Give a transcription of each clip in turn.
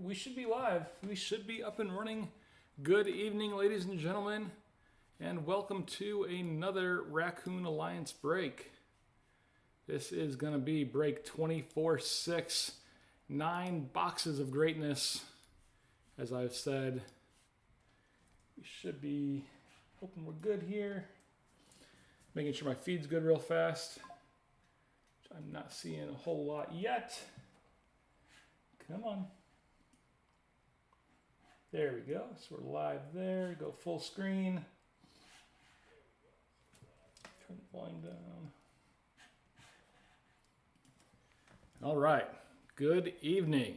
We should be live. We should be up and running. Good evening, ladies and gentlemen, and welcome to another Raccoon Alliance break. This is going to be break 24/6, 9 boxes of greatness. As I've said, we should be hoping we're good here. Making sure my feed's good real fast, which I'm not seeing a whole lot yet. Come on. There we go. So we're live there. Go full screen. Turn the volume down. All right. Good evening.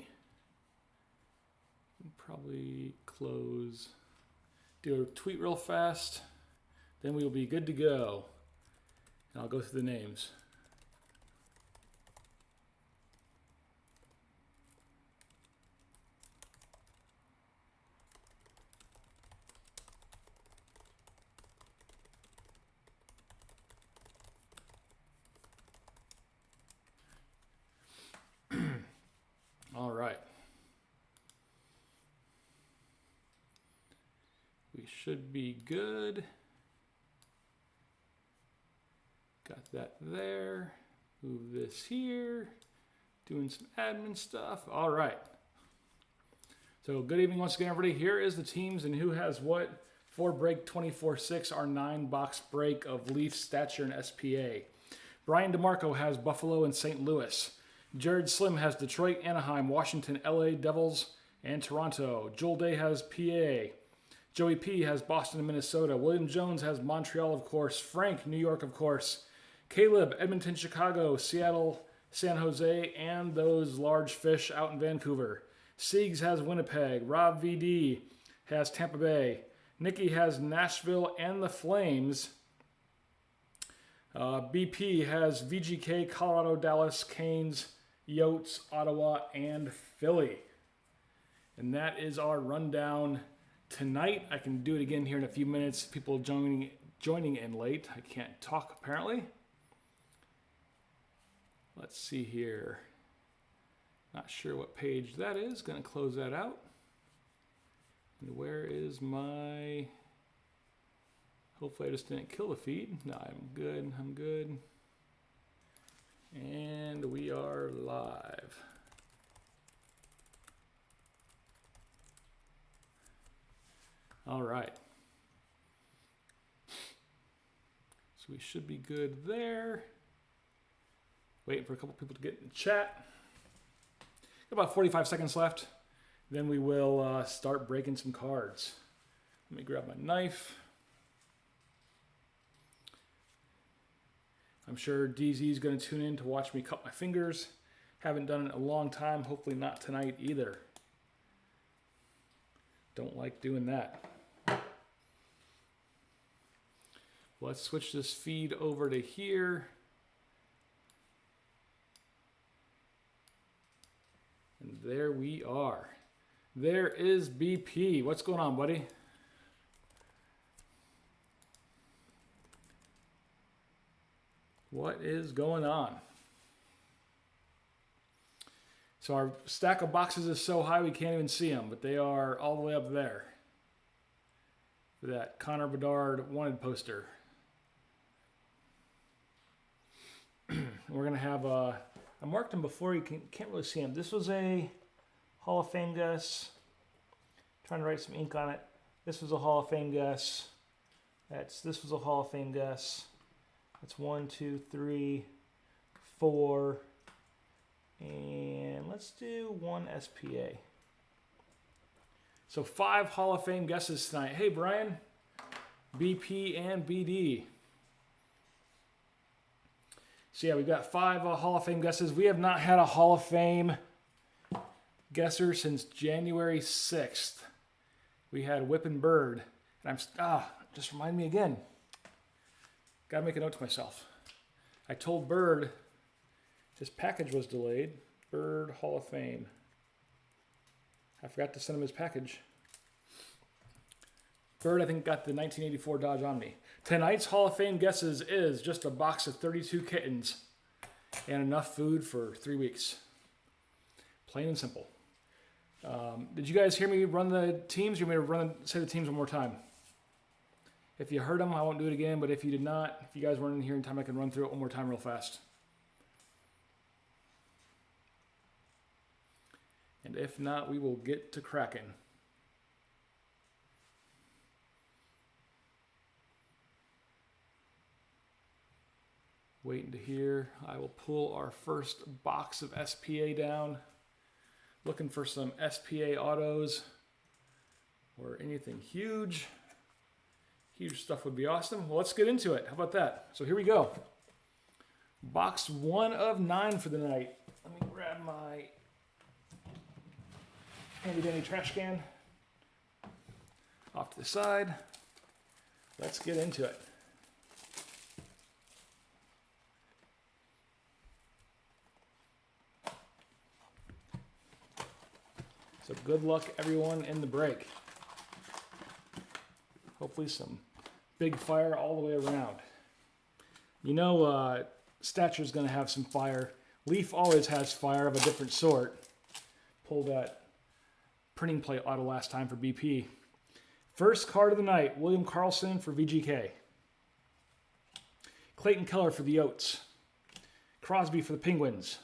Probably close. Do a tweet real fast. Then we'll be good to go. And I'll go through the names. All right. We should be good. Got that there. Move this here. Doing some admin stuff. All right. So good evening once again, everybody. Here is the teams and who has what for break 24/6, our 9-box break of Leaf, Stature, and SPA. Brian DeMarco has Buffalo and St. Louis. Jared Slim has Detroit, Anaheim, Washington, LA, Devils, and Toronto. Joel Day has PA. Joey P has Boston and Minnesota. William Jones has Montreal, of course. Frank, New York, of course. Caleb, Edmonton, Chicago, Seattle, San Jose, and those large fish out in Vancouver. Siegs has Winnipeg. Rob VD has Tampa Bay. Nikki has Nashville and the Flames. BP has VGK, Colorado, Dallas, Canes, Yotes, Ottawa, and Philly. And that is our rundown tonight. I can do it again here in a few minutes. People joining in late. I can't talk apparently. Let's see here. Not sure what page that is. Going to close that out. And where is my... Hopefully I just didn't kill the feed. No, I'm good. I'm good. And we are live. All right. So we should be good there. Waiting for a couple people to get in the chat. Got about 45 seconds left. Then we will start breaking some cards. Let me grab my knife. I'm sure DZ is going to tune in to watch me cut my fingers. Haven't done it in a long time. Hopefully not tonight either. Don't like doing that. Let's switch this feed over to here. And there we are. There is BP. What's going on, buddy? What is going on? So our stack of boxes is so high we can't even see them, but they are all the way up there. For that Connor Bedard wanted poster. We're going to have I marked them before, you can't really see them. This was a Hall of Fame guess. Trying to write some ink on it. This was a Hall of Fame guess. This was a Hall of Fame guess. That's 1, 2, 3, 4, and let's do 1 SPA. So 5 Hall of Fame guesses tonight. Hey, Brian, BP, and BD. So yeah, we've got 5 Hall of Fame guesses. We have not had a Hall of Fame guesser since January 6th. We had Whip and Bird, and just remind me again. Gotta make a note to myself. I told Bird his package was delayed. Bird Hall of Fame. I forgot to send him his package. Bird, I think, got the 1984 Dodge Omni. Tonight's Hall of Fame guesses is just a box of 32 kittens and enough food for 3 weeks. Plain and simple. Did you guys hear me run the teams? You want me to say the teams one more time? If you heard them, I won't do it again. But if you did not, if you guys weren't in here in time, I can run through it one more time real fast. And if not, we will get to cracking. Waiting to hear. I will pull our first box of SPA down. Looking for some SPA autos or anything huge. Huge stuff would be awesome. Well, let's get into it. How about that? So here we go. Box 1 of 9 for the night. Let me grab my handy dandy trash can off to the side. Let's get into it. So good luck everyone in the break. Hopefully some big fire all the way around. You know Stature's going to have some fire. Leaf always has fire of a different sort. Pulled that printing plate auto last time for BP. First card of the night, William Karlsson for VGK. Clayton Keller for the Yotes. Crosby for the Penguins.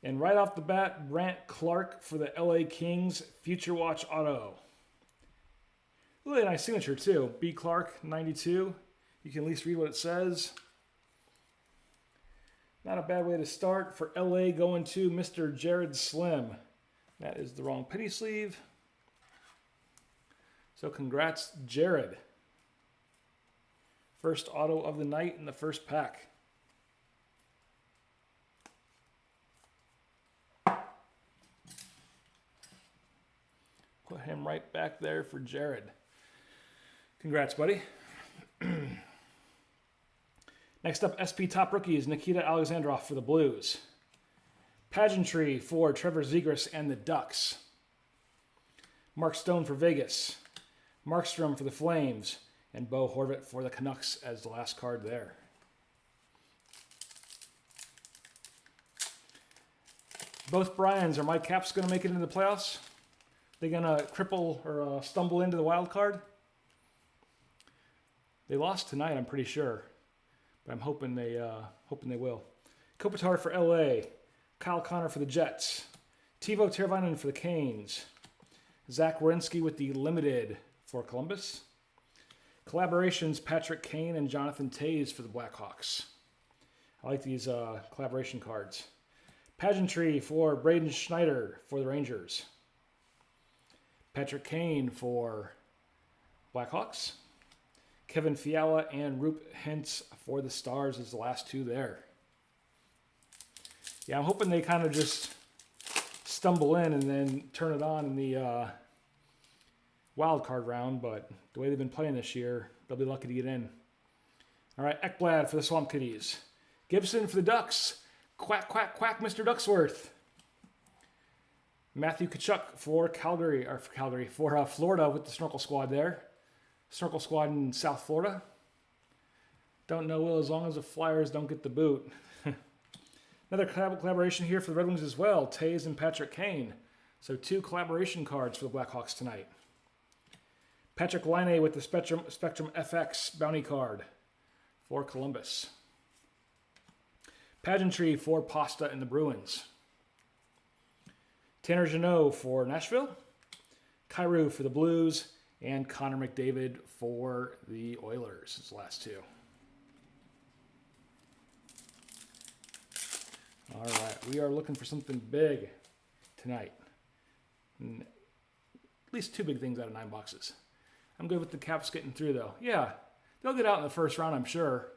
And right off the bat, Brant Clark for the LA Kings Future Watch Auto. Really nice signature too. B. Clark, 92. You can at least read what it says. Not a bad way to start. For LA, going to Mr. Jared Slim. That is the wrong penny sleeve. So congrats, Jared. First auto of the night in the first pack. Put him right back there for Jared. Congrats, buddy. Next up, SP Top Rookies, Nikita Alexandrov for the Blues. Pageantry for Trevor Zegras and the Ducks. Mark Stone for Vegas. Markstrom for the Flames. And Bo Horvat for the Canucks as the last card there. Both Bryans, are my Caps going to make it into the playoffs? They going to cripple or stumble into the wild card? They lost tonight, I'm pretty sure. But I'm hoping they will. Kopitar for LA. Kyle Connor for the Jets. Teuvo Teravainen for the Canes. Zach Werenski with the Limited for Columbus. Collaborations, Patrick Kane and Jonathan Toews for the Blackhawks. I like these collaboration cards. Pageantry for Braden Schneider for the Rangers. Patrick Kane for Blackhawks. Kevin Fiala and Roop Hintz for the Stars is the last two there. Yeah, I'm hoping they kind of just stumble in and then turn it on in the wild card round, but the way they've been playing this year, they'll be lucky to get in. All right, Ekblad for the Swamp Kitties. Gibson for the Ducks. Quack, quack, quack, Mr. Ducksworth. Matthew Tkachuk for Florida with the Snorkel Squad there. Snorkel Squad in South Florida. Don't know, Will, as long as the Flyers don't get the boot. Another collaboration here for the Red Wings as well. Toews and Patrick Kane. So 2 collaboration cards for the Blackhawks tonight. Patrick Laine with the Spectrum FX bounty card for Columbus. Pageantry for Pasta and the Bruins. Tanner Jeannot for Nashville. Kyrou for the Blues. And Connor McDavid for the Oilers. It's the last 2. All right, we are looking for something big tonight. And at least 2 big things out of 9 boxes. I'm good with the Caps getting through, though. Yeah, they'll get out in the first round, I'm sure,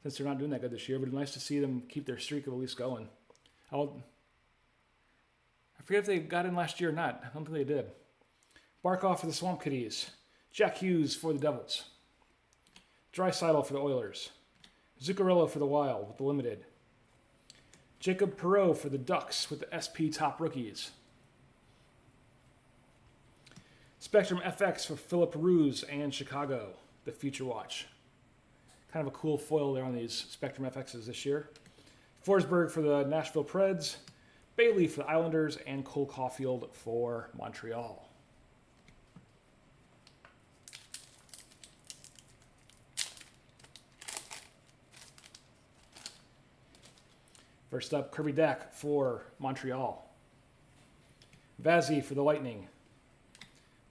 since they're not doing that good this year. But it's nice to see them keep their streak of at least going. I forget if they got in last year or not. I don't think they did. Barkov for the Swamp Kitties. Jack Hughes for the Devils. Draisaitl for the Oilers. Zuccarello for the Wild with the Limited. Jacob Perreault for the Ducks with the SP Top Rookies. Spectrum FX for Philip Ruse and Chicago, the Future Watch. Kind of a cool foil there on these Spectrum FXs this year. Forsberg for the Nashville Preds. Bailey for the Islanders, and Cole Caulfield for Montreal. First up, Kirby Dach for Montreal. Vazzy for the Lightning.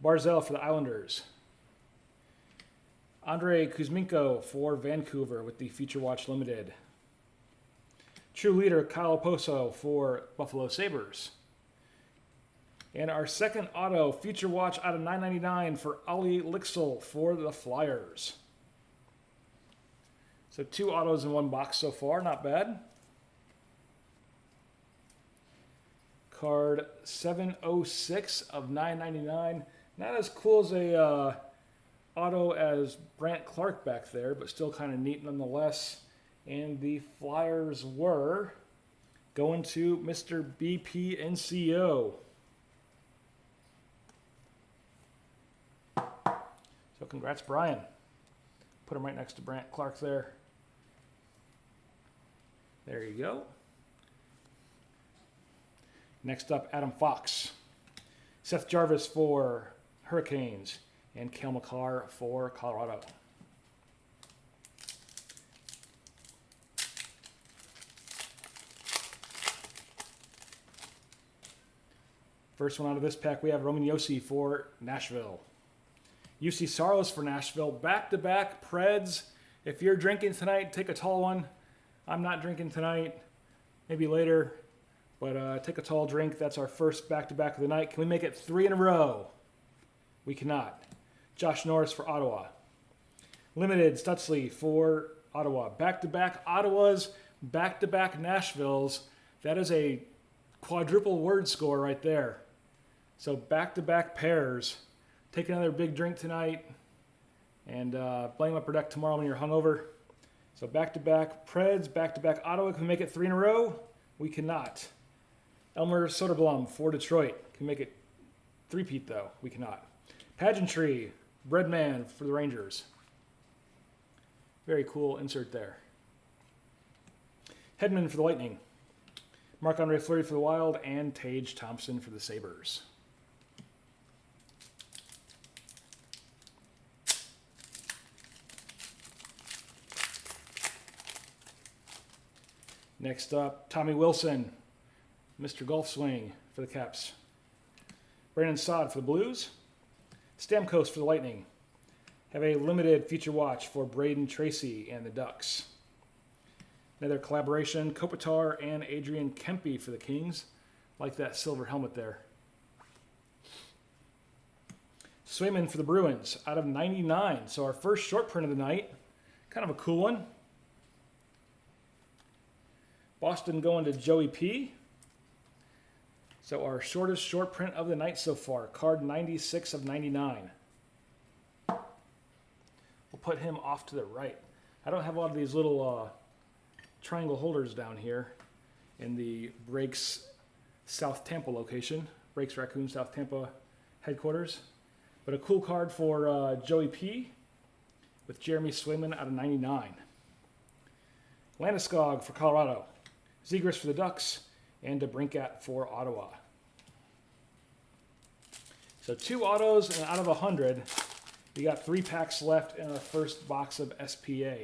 Barzell for the Islanders. Andrei Kuzmenko for Vancouver with the Feature Watch Limited. True Leader Kyle Poso for Buffalo Sabres. And our second auto, Feature Watch out of $9.99 for Ollie Lixel for the Flyers. So 2 autos in 1 box so far, not bad. Card 706 of $9.99. Not as cool as a auto as Brant Clark back there, but still kind of neat nonetheless. And the Flyers were going to Mr. BPNCO. So congrats, Brian. Put him right next to Brant Clark there. There you go. Next up, Adam Fox. Seth Jarvis for Hurricanes, and Cale Makar for Colorado. First one out of this pack, we have Roman Josi for Nashville. UC Saros for Nashville. Back-to-back Preds. If you're drinking tonight, take a tall one. I'm not drinking tonight. Maybe later. But take a tall drink. That's our first back-to-back of the night. Can we make it 3 in a row? We cannot. Josh Norris for Ottawa. Limited Stutsley for Ottawa. Back-to-back Ottawas, back-to-back Nashvilles. That is a quadruple word score right there. So back-to-back pairs. Take another big drink tonight and blame upper deck tomorrow when you're hungover. So back-to-back Preds, back-to-back Ottawa. Can we make it 3 in a row? We cannot. Elmer Soderblom for Detroit. Can we make it 3-peat though? We cannot. Pageantry, Breadman for the Rangers. Very cool insert there. Hedman for the Lightning. Marc-Andre Fleury for the Wild, and Tage Thompson for the Sabres. Next up, Tommy Wilson, Mr. Golf Swing for the Caps. Brandon Saad for the Blues. Stamkos for the Lightning. Have a limited feature watch for Braden Tracy and the Ducks. Another collaboration, Kopitar and Adrian Kempe for the Kings. Like that silver helmet there. Swayman for the Bruins out of 99. So our first short print of the night. Kind of a cool one. Boston going to Joey P. So our shortest short print of the night so far. Card 96 of 99. We'll put him off to the right. I don't have a lot of these little triangle holders down here in the Breaks South Tampa location. Breaks Raccoon South Tampa headquarters. But a cool card for Joey P. with Jeremy Swayman out of 99. Landeskog for Colorado. Zegras for the Ducks, and DeBrincat for Ottawa. So 2 autos, and out of 100, we got 3 packs left in our first box of SPA.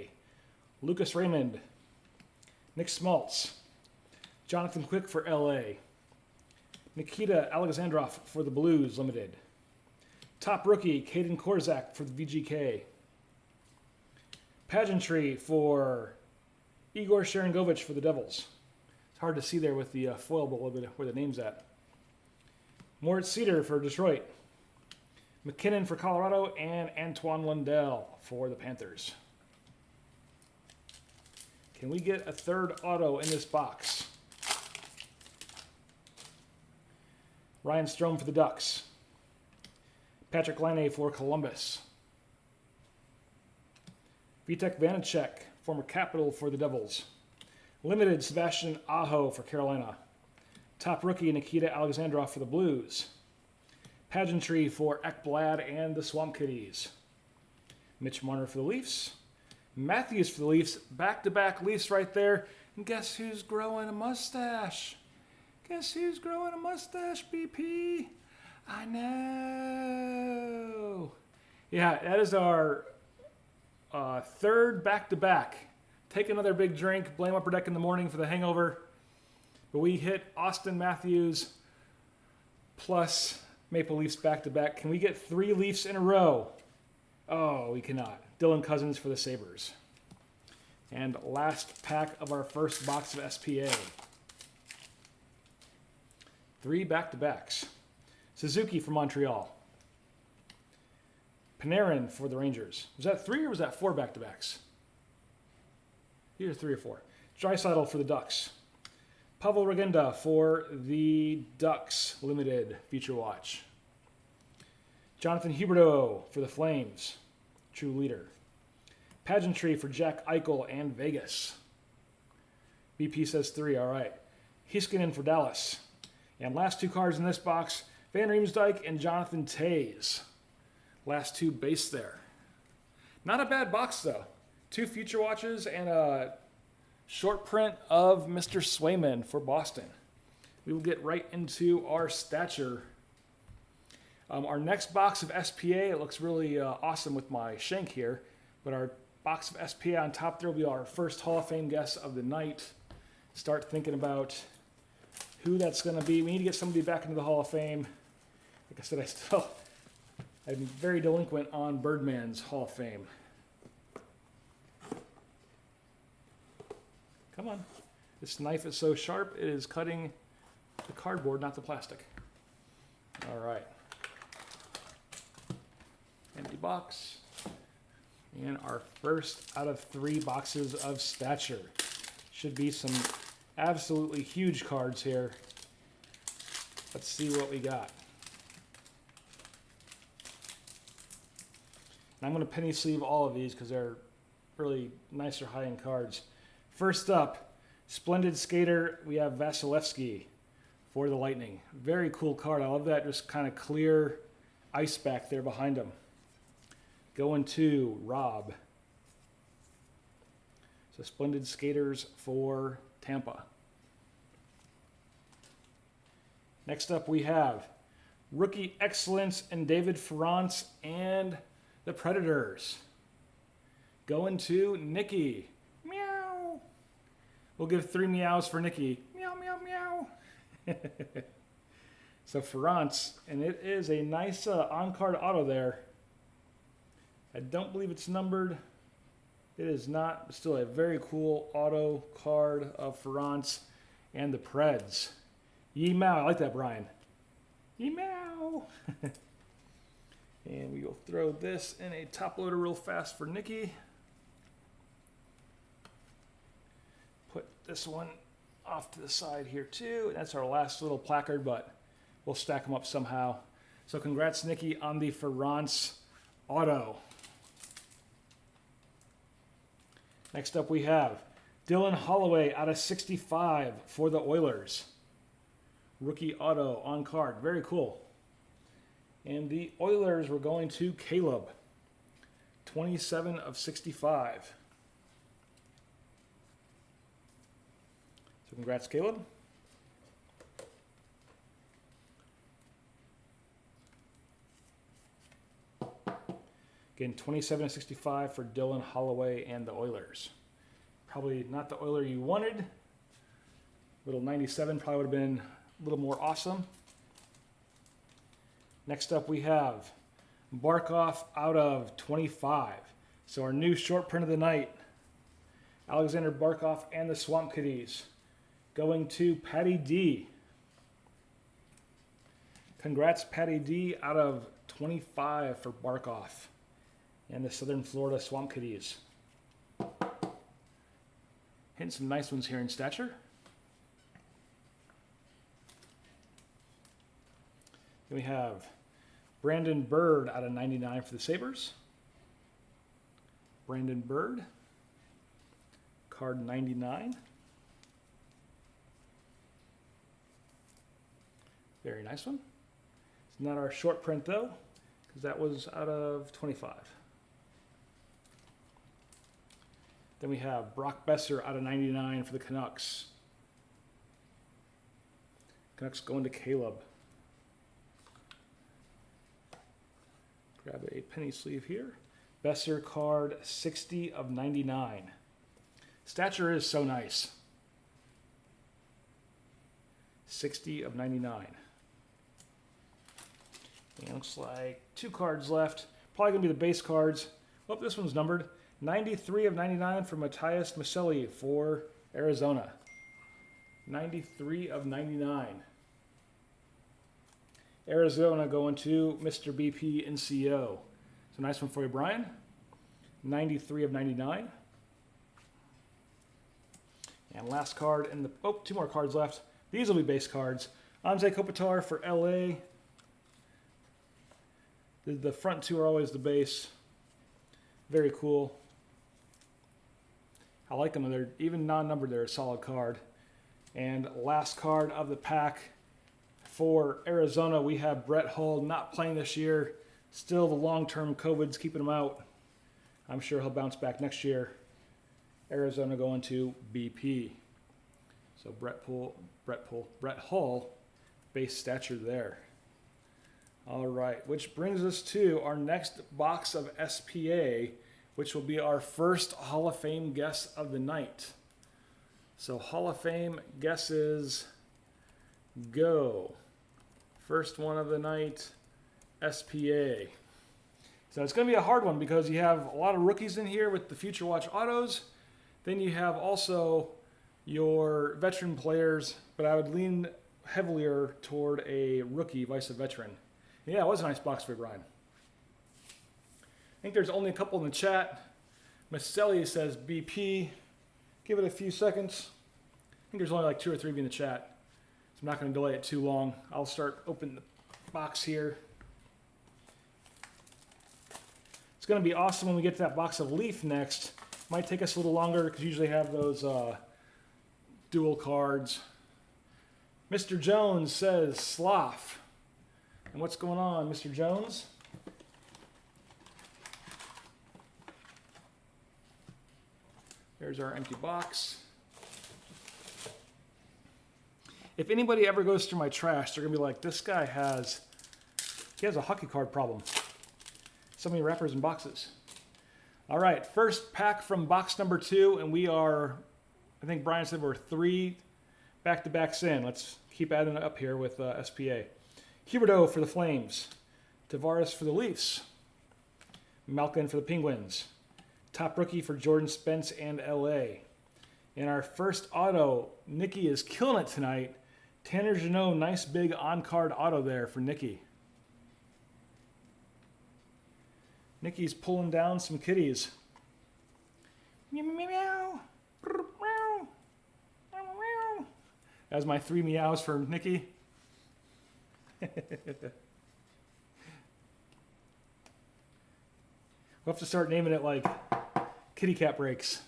Lucas Raymond, Nick Schmaltz, Jonathan Quick for LA, Nikita Alexandrov for the Blues Limited, top rookie Caden Korzak for the VGK, Pageantry for Igor Sharangovich for the Devils. Hard to see there with the foil, but where the name's at. Moritz Cedar for Detroit. McKinnon for Colorado, and Antoine Lundell for the Panthers. Can we get a third auto in this box? Ryan Strome for the Ducks. Patrick Laine for Columbus. Vitek Vanacek, former Capital for the Devils. Limited Sebastian Aho for Carolina. Top rookie Nikita Alexandrov for the Blues. Pageantry for Ekblad and the Swamp Kitties. Mitch Marner for the Leafs. Matthews for the Leafs. Back-to-back Leafs right there. And guess who's growing a mustache? Guess who's growing a mustache, BP? I know. Yeah, that is our third back-to-back. Take another big drink, blame Upper Deck in the morning for the hangover. But we hit Austin Matthews plus Maple Leafs back-to-back. Can we get 3 Leafs in a row? Oh, we cannot. Dylan Cousins for the Sabres. And last pack of our first box of SPA. 3 back-to-backs. Suzuki for Montreal. Panarin for the Rangers. Was that 3 or was that 4 back-to-backs? Either 3 or 4. Draisaitl for the Ducks. Pavel Regenda for the Ducks Limited Future Watch. Jonathan Huberdeau for the Flames. True leader. Pageantry for Jack Eichel and Vegas. BP says 3, all right. Heiskanen for Dallas. And last 2 cards in this box, Van Riemsdyk and Jonathan Toews. Last 2 base there. Not a bad box, though. 2 Future Watches and a short print of Mr. Swayman for Boston. We will get right into our Stature. Our next box of SPA, it looks really awesome with my shank here, but our box of SPA on top there will be our first Hall of Fame guess of the night. Start thinking about who that's going to be. We need to get somebody back into the Hall of Fame. Like I said, I'm very delinquent on Birdman's Hall of Fame. Come on. This knife is so sharp, it is cutting the cardboard, not the plastic. All right. Empty box. And our first out of 3 boxes of Stature. Should be some absolutely huge cards here. Let's see what we got. And I'm going to penny sleeve all of these because they're really nicer high-end cards. First up, Splendid Skater, we have Vasilevsky for the Lightning. Very cool card. I love that just kind of clear ice back there behind him. Going to Rob. So Splendid Skaters for Tampa. Next up we have Rookie Excellence and David Ferrance and the Predators. Going to Nikki. Meow. We'll give 3 meows for Nikki. Meow, meow, meow. So Ferrance, and it is a nice on-card auto there. I don't believe it's numbered. It is not, but still a very cool auto card of Ferrance and the Preds. Yee Mao, I like that, Brian. Yee Mao. And we will throw this in a top loader real fast for Nikki. Put this one off to the side here too. That's our last little placard, but we'll stack them up somehow. So congrats, Nikki, on the Ferrance auto. Next up we have Dylan Holloway out of 65 for the Oilers. Rookie auto on card. Very cool. And the Oilers were going to Caleb. 27 of 65. So congrats, Caleb. Again, 27 of 65 for Dylan Holloway and the Oilers. Probably not the Oiler you wanted. Little 97 probably would have been a little more awesome. Next up we have Barkov out of 25. So our new short print of the night. Alexander Barkov and the Swamp Kitties. Going to Patty D. Congrats, Patty D, out of 25 for Barkov and the Southern Florida Swamp Kitties. Hitting some nice ones here in Stature. Then we have Brandon Bird out of 99 for the Sabres. Brandon Bird, card 99. Very nice one. It's not our short print though, because that was out of 25. Then we have Brock Besser out of 99 for the Canucks. Canucks going to Caleb. Grab a penny sleeve here. Besser card 60 of 99. Stature is so nice. 60 of 99. And looks like 2 cards left. Probably going to be the base cards. Oh, this one's numbered. 93 of 99 for Matthias Maselli for Arizona. 93 of 99. Arizona going to Mr. BP and CO. So nice one for you, Brian. 93 of 99. And last card in the... Oh, 2 more cards left. These will be base cards. Anze Kopitar for LA. The front 2 are always the base. Very cool. I like them. They're even non-numbered. They're a solid card. And last card of the pack for Arizona, we have Brett Hull not playing this year. Still the long-term COVID's keeping him out. I'm sure he'll bounce back next year. Arizona going to BP. So Brett Hull, base stature there. All right, which brings us to our next box of SPA, which will be our first Hall of Fame guess of the night. So Hall of Fame guesses go. First one of the night, SPA. So it's going to be a hard one because you have a lot of rookies in here with the Future Watch autos. Then you have also your veteran players, but I would lean heavier toward a rookie vice a veteran. Yeah, it was a nice box for Brian. I think there's only a couple in the chat. Maselli says BP. Give it a few seconds. I think there's only like 2 or 3 in the chat. So I'm not going to delay it too long. I'll start opening the box here. It's going to be awesome when we get to that box of Leaf next. Might take us a little longer because you usually have those dual cards. Mr. Jones says Slough. And what's going on, Mr. Jones? There's our empty box. If anybody ever goes through my trash, they're going to be like, this guy has a hockey card problem. So many wrappers and boxes. All right, first pack from box number 2, and we are, I think Brian said we're 3 back-to-backs in. Let's keep adding it up here with SPA. Huberdeau for the Flames. Tavares for the Leafs. Malkin for the Penguins. Top rookie for Jordan Spence and LA. In our first auto, Nicky is killing it tonight. Tanner Jeannot, nice big on-card auto there for Nicky. Nicky's pulling down some kitties. Meow, meow, meow. Meow. Meow. That's my 3 meows for Nicky. We'll have to start naming it like kitty cat breaks.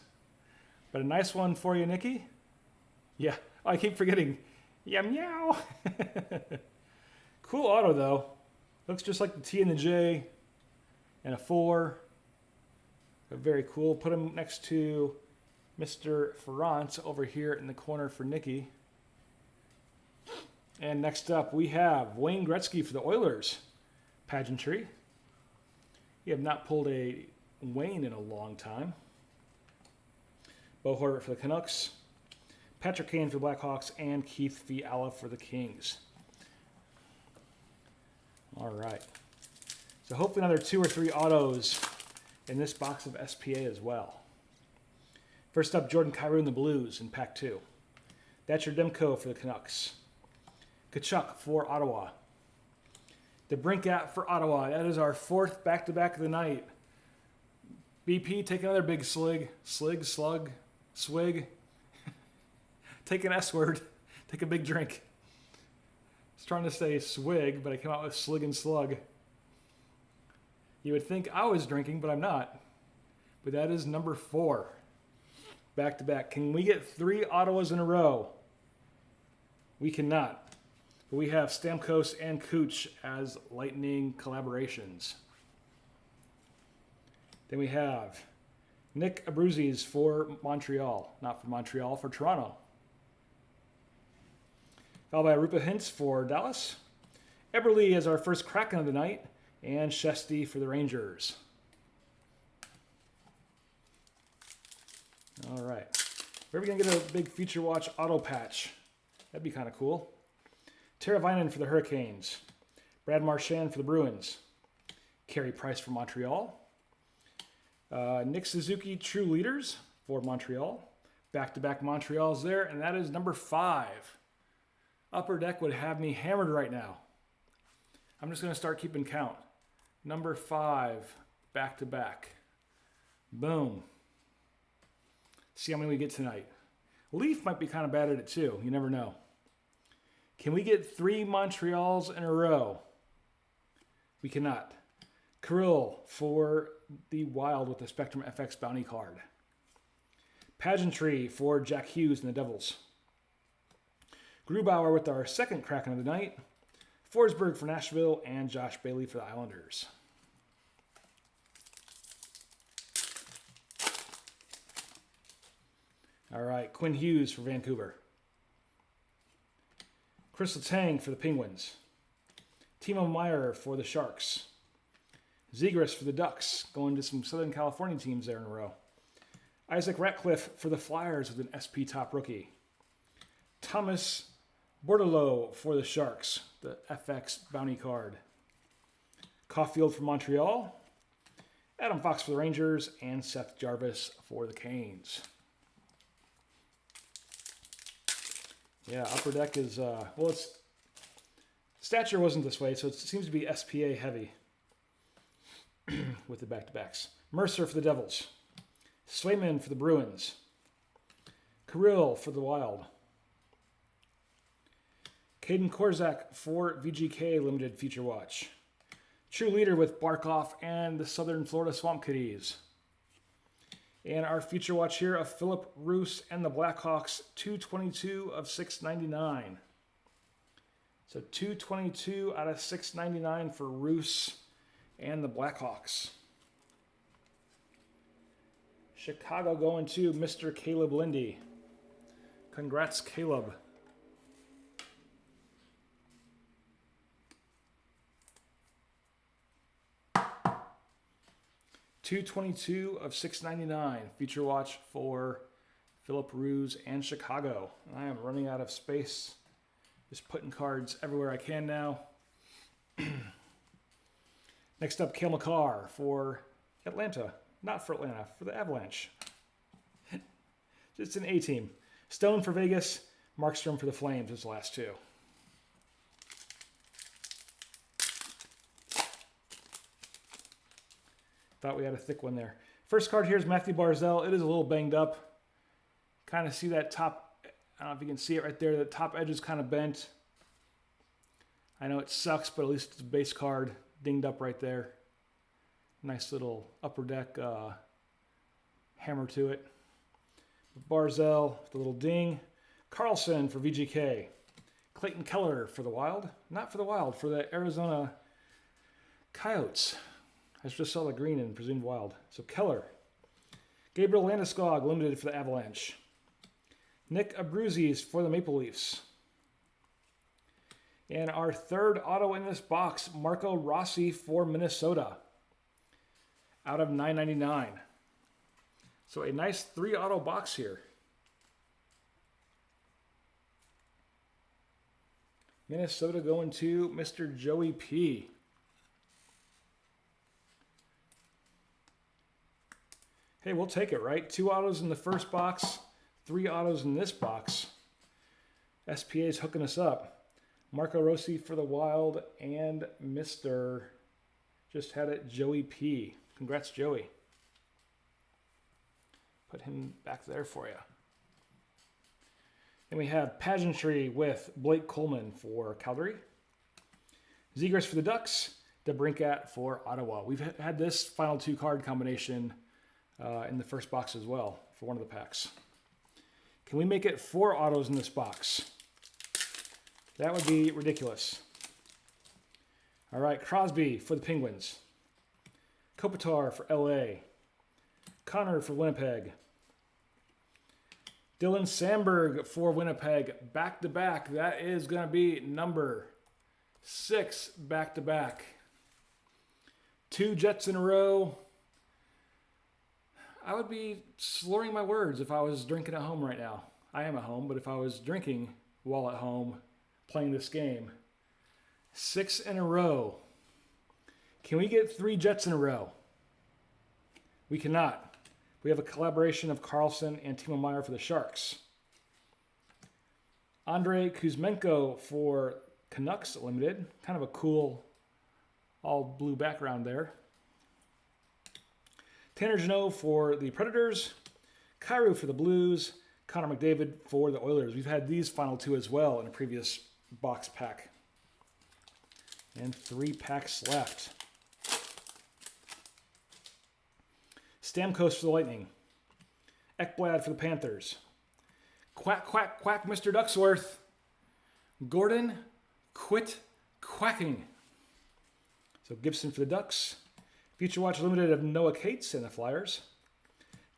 But a nice one for you, Nicky. Yeah, I keep forgetting. Yeah, meow. Cool auto, though. Looks just like the T and the J and a 4. Very cool. Put him next to Mr. Ferrance over here in the corner for Nicky. And next up, we have Wayne Gretzky for the Oilers. Pageantry. You have not pulled a Wayne in a long time. Bo Horvath for the Canucks. Patrick Kane for the Blackhawks. And Keith Fiala for the Kings. All right. So hopefully another 2 or 3 autos in this box of SPA as well. First up, Jordan Kyrou and the Blues in pack 2. Thatcher Demko for the Canucks. Kachuk for Ottawa. DeBrincat for Ottawa. That is our 4th back-to-back of the night. BP, take another big slig. Slig, slug, swig. Take an S word. Take a big drink. I was trying to say swig, but I came out with slig and slug. You would think I was drinking, but I'm not. But that is number 4. Back-to-back. Can we get 3 Ottawas in a row? We cannot. But we have Stamkos and Cooch as Lightning collaborations. Then we have Nick Abruzzi's for Montreal. Not for Montreal, for Toronto. Followed by Rupa Hintz for Dallas. Eberle as our first Kraken of the night. And Shesty for the Rangers. All right. We're going to get a big Feature Watch auto patch. That'd be kind of cool. Tara Vinen for the Hurricanes. Brad Marchand for the Bruins. Carey Price for Montreal. Nick Suzuki, True Leaders for Montreal. Back-to-back Montreals there, and that is number 5. Upper Deck would have me hammered right now. I'm just going to start keeping count. Number 5, back-to-back. Boom. See how many we get tonight. Leaf might be kind of bad at it too. You never know. Can we get 3 Montreals in a row? We cannot. Kirill for the Wild with the Spectrum FX bounty card. Pageantry for Jack Hughes and the Devils. Grubauer with our second Kraken of the night. Forsberg for Nashville and Josh Bailey for the Islanders. All right, Quinn Hughes for Vancouver. Chris Letang for the Penguins. Timo Meier for the Sharks. Zegras for the Ducks, going to some Southern California teams there in a row. Isaac Ratcliffe for the Flyers with an SP top rookie. Thomas Bordelot for the Sharks, the FX bounty card. Caulfield for Montreal. Adam Fox for the Rangers, and Seth Jarvis for the Canes. Yeah, Upper Deck is, well, it's, Stature wasn't this way, so it seems to be SPA heavy with the back-to-backs. Mercer for the Devils. Swayman for the Bruins. Kirill for the Wild. Caden Korzak for VGK Limited Feature Watch. True Leader with Barkov and the Southern Florida Swamp Kitties. And our Feature Watch here of Philip Roos and the Blackhawks, 222 of 699. So 222 out of 699 for Roos and the Blackhawks. Chicago going to Mr. Caleb Lindy. Congrats, Caleb. $222 of $6.99 Feature Watch for Philip Roos and Chicago. I am running out of space. Just putting cards everywhere I can now. Next up, Cale Makar for Atlanta. Not for Atlanta, for the Avalanche. Just an A-team. Stone for Vegas. Markstrom for the Flames is the last two. Thought we had a thick one there. First card here is Matthew Barzal. It is a little banged up. Kind of see that top, I don't know if you can see it right there. The top edge is kind of bent. I know it sucks, but at least it's a base card. Dinged up right there. Nice little Upper Deck hammer to it. Barzal with a little ding. Carlson for VGK. Clayton Keller for the Wild. Not for the Wild, for the Arizona Coyotes. I just saw the green and presumed Wild. So Keller. Gabriel Landeskog, limited for the Avalanche. Nick Abruzzi for the Maple Leafs. And our third auto in this box, Marco Rossi for Minnesota. Out of $9.99. So a nice 3-auto box here. Minnesota going to Mr. Joey P. Hey, we'll take it, right? 2 autos in the first box, 3 autos in this box. SPA's hooking us up. Marco Rossi for the Wild and Mr. Just had it, Joey P. Congrats, Joey. Put him back there for you. Then we have Pageantry with Blake Coleman for Calgary. Zegras for the Ducks. DeBrincat for Ottawa. We've had this final 2-card combination in the first box as well for one of the packs. Can we make it 4 autos in this box? That would be ridiculous. All right, Crosby for the Penguins. Kopitar for LA. Connor for Winnipeg. Dylan Sandberg for Winnipeg, back-to-back. That is going to be number 6 back-to-back. 2 Jets in a row. I would be slurring my words if I was drinking at home right now. I am at home, but if I was drinking while at home playing this game. 6 in a row. Can we get 3 Jets in a row? We cannot. We have a collaboration of Carlson and Timo Meier for the Sharks. Andrei Kuzmenko for Canucks Limited. Kind of a cool all blue background there. Tanner Jeannot for the Predators. Kyrou for the Blues. Connor McDavid for the Oilers. We've had these final 2 as well in a previous box pack. And 3 packs left. Stamkos for the Lightning. Ekblad for the Panthers. Quack, quack, quack, Mr. Ducksworth. Gordon, quit quacking. So Gibson for the Ducks. Future Watch Limited of Noah Cates and the Flyers.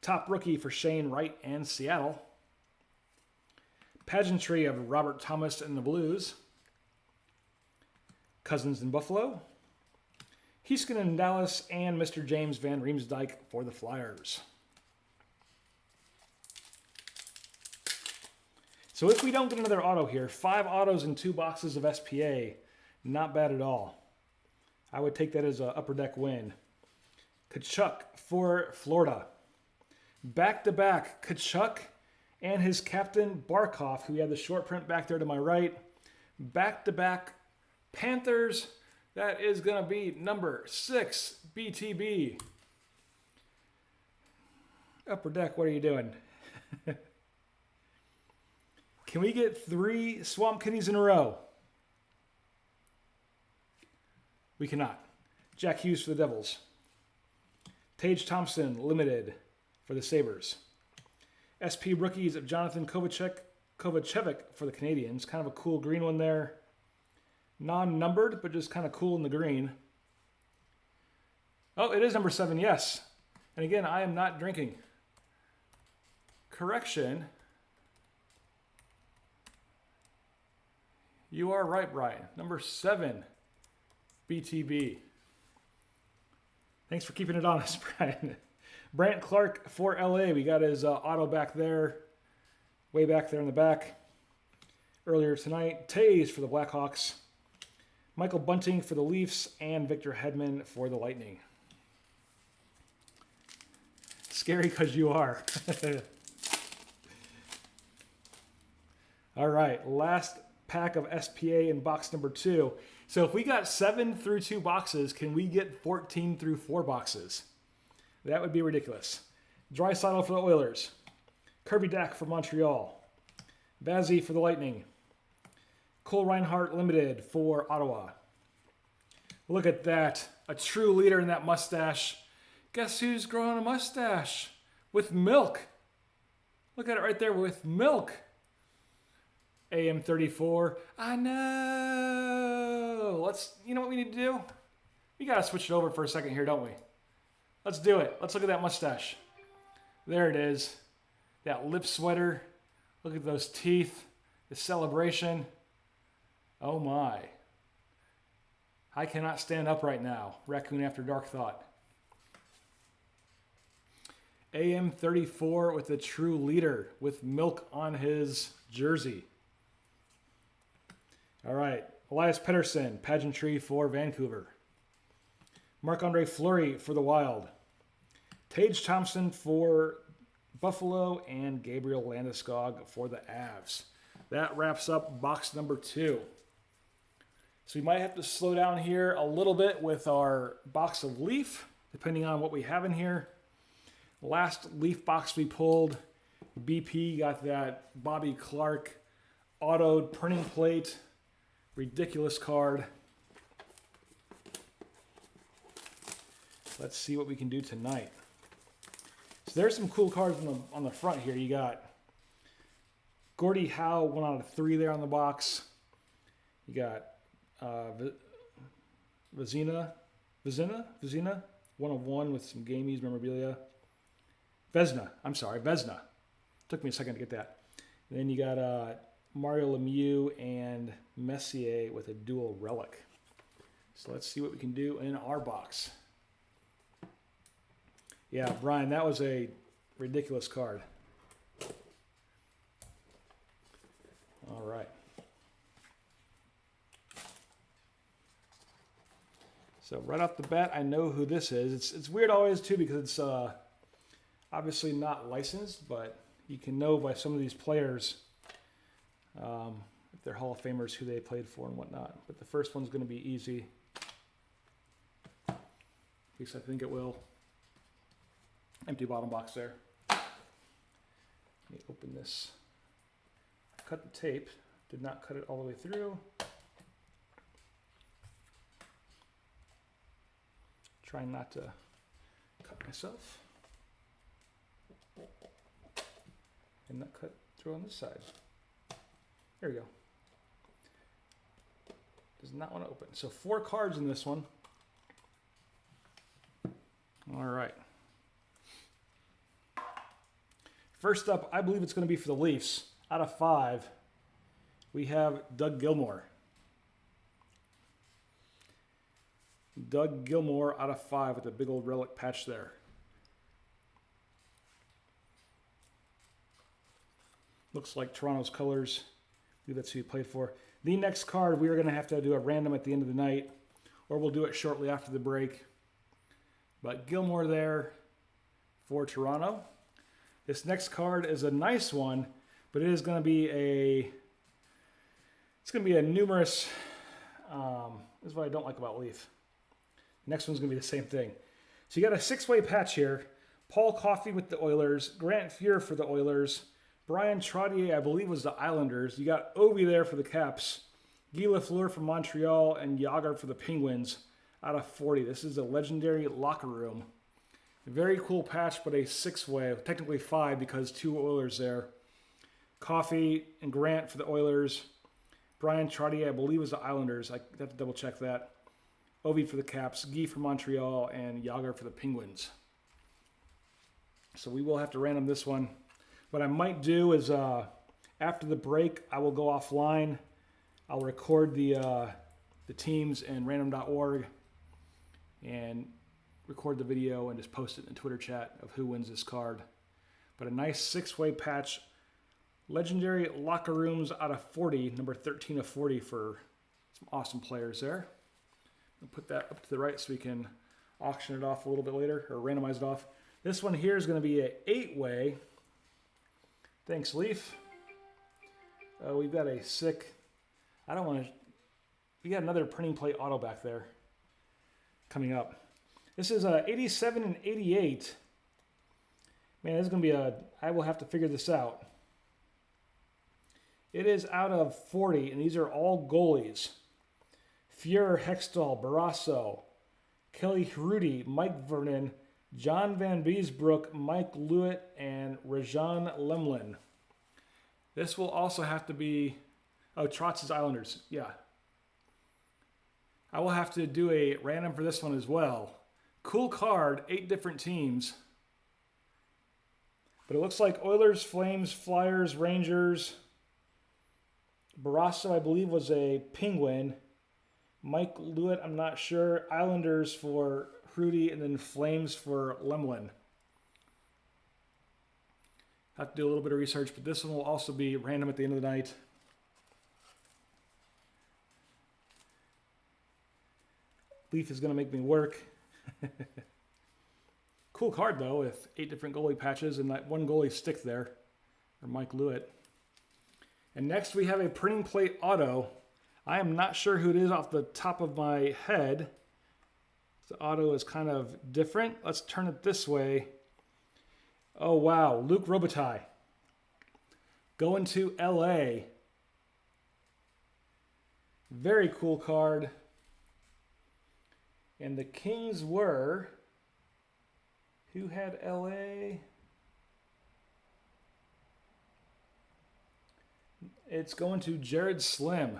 Top rookie for Shane Wright and Seattle. Pageantry of Robert Thomas and the Blues. Cousins in Buffalo. Heiskanen in Dallas, and Mr. James Van Riemsdyk for the Flyers. So if we don't get another auto here, 5 autos and 2 boxes of SPA, not bad at all. I would take that as an upper deck win. Tkachuk for Florida. Back-to-back, Tkachuk and his captain Barkov, who had the short print back there to my right. Back-to-back Panthers. That is going to be number 6, BTB. Upper deck, what are you doing? Can we get 3 Swamp Kitties in a row? We cannot. Jack Hughes for the Devils. Tage Thompson, Limited for the Sabres. SP rookies of Jonathan Kovacevic for the Canadiens. Kind of a cool green one there. Non-numbered, but just kind of cool in the green. Oh, it is number 7, yes. And again, I am not drinking. Correction. You are right, Brian. Number 7, BTB. Thanks for keeping it honest, Brian. Brant Clark for LA. We got his auto back there. Way back there in the back. Earlier tonight. Tays for the Blackhawks. Michael Bunting for the Leafs, and Victor Hedman for the Lightning. Scary because you are. All right, last pack of SPA in box number 2. So if we got 7 through 2 boxes, can we get 14 through 4 boxes? That would be ridiculous. Draisaitl for the Oilers. Kirby Dack for Montreal. Bazzi for the Lightning. Cole Reinhardt Limited for Ottawa. Look at that. A true leader in that mustache. Guess who's growing a mustache? With milk. Look at it right there, with milk. AM34. I know. You know what we need to do? We got to switch it over for a second here, don't we? Let's do it. Let's look at that mustache. There it is. That lip sweater. Look at those teeth. The celebration. Oh my. I cannot stand up right now. Raccoon After Dark thought. AM34 with a true leader with milk on his jersey. All right. Elias Pettersson, pageantry for Vancouver. Marc-Andre Fleury for the Wild. Tage Thompson for Buffalo, and Gabriel Landeskog for the Avs. That wraps up box number 2. So we might have to slow down here a little bit with our box of Leaf, depending on what we have in here. Last Leaf box we pulled, BP got that Bobby Clark autoed printing plate. Ridiculous card. Let's see what we can do tonight. So there's some cool cards on the front here. You got Gordie Howe, 1 out of 3 there on the box. You got Vezina, 1 of 1 with some Gamies memorabilia. Vezina. Took me a second to get that. And then you got Mario Lemieux and Messier with a dual relic. So let's see what we can do in our box. Yeah, Brian, that was a ridiculous card. All right. So right off the bat, I know who this is. It's weird always too because it's obviously not licensed, but you can know by some of these players if they're Hall of Famers who they played for and whatnot. But the first one's going to be easy. At least I think it will. Empty bottom box there. Let me open this. Cut the tape. Did not cut it all the way through. Trying not to cut myself. And not cut through on this side. There we go. Does not want to open. So 4 cards in this one. All right. First up, I believe it's going to be for the Leafs. Out of 5, we have Doug Gilmour. Doug Gilmour out of 5 with a big old relic patch there. Looks like Toronto's colors. I believe that's who he played for. The next card, we are going to have to do a random at the end of the night, or we'll do it shortly after the break. But Gilmour there for Toronto. This next card is a nice one, but it is going to be a numerous, this is what I don't like about Leaf. Next one's going to be the same thing. So you got a 6-way patch here. Paul Coffey with the Oilers, Grant Fuhr for the Oilers, Brian Trottier, I believe, was the Islanders. You got Ovi there for the Caps, Guy Lafleur for Montreal, and Yager for the Penguins out of 40. This is a legendary locker room. Very cool patch, but a 6-way, technically 5 because 2 Oilers there. Coffey and Grant for the Oilers. Brian Trottier, I believe, was the Islanders. I have to double check that. Ovi for the Caps, Guy for Montreal, and Yager for the Penguins. So we will have to random this one. What I might do is after the break, I will go offline. I'll record the teams in random.org and record the video and just post it in the Twitter chat of who wins this card. But a nice 6-way patch. Legendary locker rooms out of 40, number 13 of 40 for some awesome players there. I'll put that up to the right so we can auction it off a little bit later, or randomize it off. This one here is going to be an 8-way. Thanks, Leaf. We've got a sick, we got another printing plate auto back there coming up. This is 87 and 88. Man, this is going to be I will have to figure this out. It is out of 40, and these are all goalies. Fuhr, Hextall, Barrasso, Kelly Hrudey, Mike Vernon, John Van Beesbrook, Mike Lewitt, and Rajan Lemlin. This will also have to be, Trotz's Islanders, yeah. I will have to do a random for this one as well. Cool card, 8 different teams. But it looks like Oilers, Flames, Flyers, Rangers. Barrasso, I believe, was a Penguin. Mike Lewitt, I'm not sure. Islanders for Hrudey, and then Flames for Lemlin. Have to do a little bit of research, but this one will also be random at the end of the night. Leaf is going to make me work. Cool card, though, with 8 different goalie patches and that one goalie stick there, or Mike Lewitt. And next we have a printing plate auto. I am not sure who it is off the top of my head. The auto is kind of different. Let's turn it this way. Oh, wow. Luc Robitaille. Going to LA. Very cool card. And the Kings were... Who had LA? It's going to Jared Slim.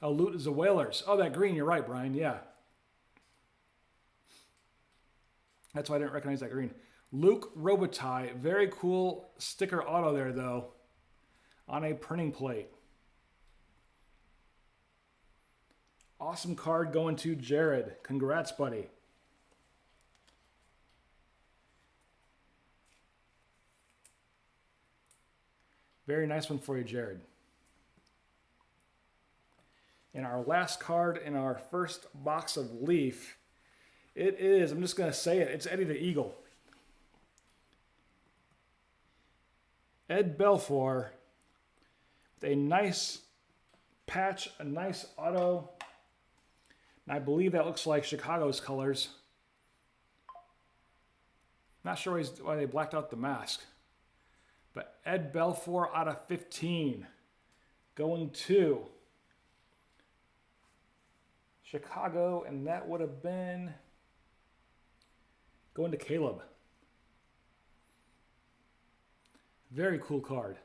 Oh, Loot is the Whalers. Oh, that green. You're right, Brian. Yeah. That's why I didn't recognize that green. Luke Robitaille. Very cool sticker auto there, though, on a printing plate. Awesome card going to Jared. Congrats, buddy. Very nice one for you, Jared. And our last card in our first box of Leaf, it is, I'm just going to say it, it's Eddie the Eagle. Ed Belfour with a nice patch, a nice auto. And I believe that looks like Chicago's colors. Not sure why they blacked out the mask. But Ed Belfour out of 15. Going to Chicago, and that would have been going to Caleb. Very cool card.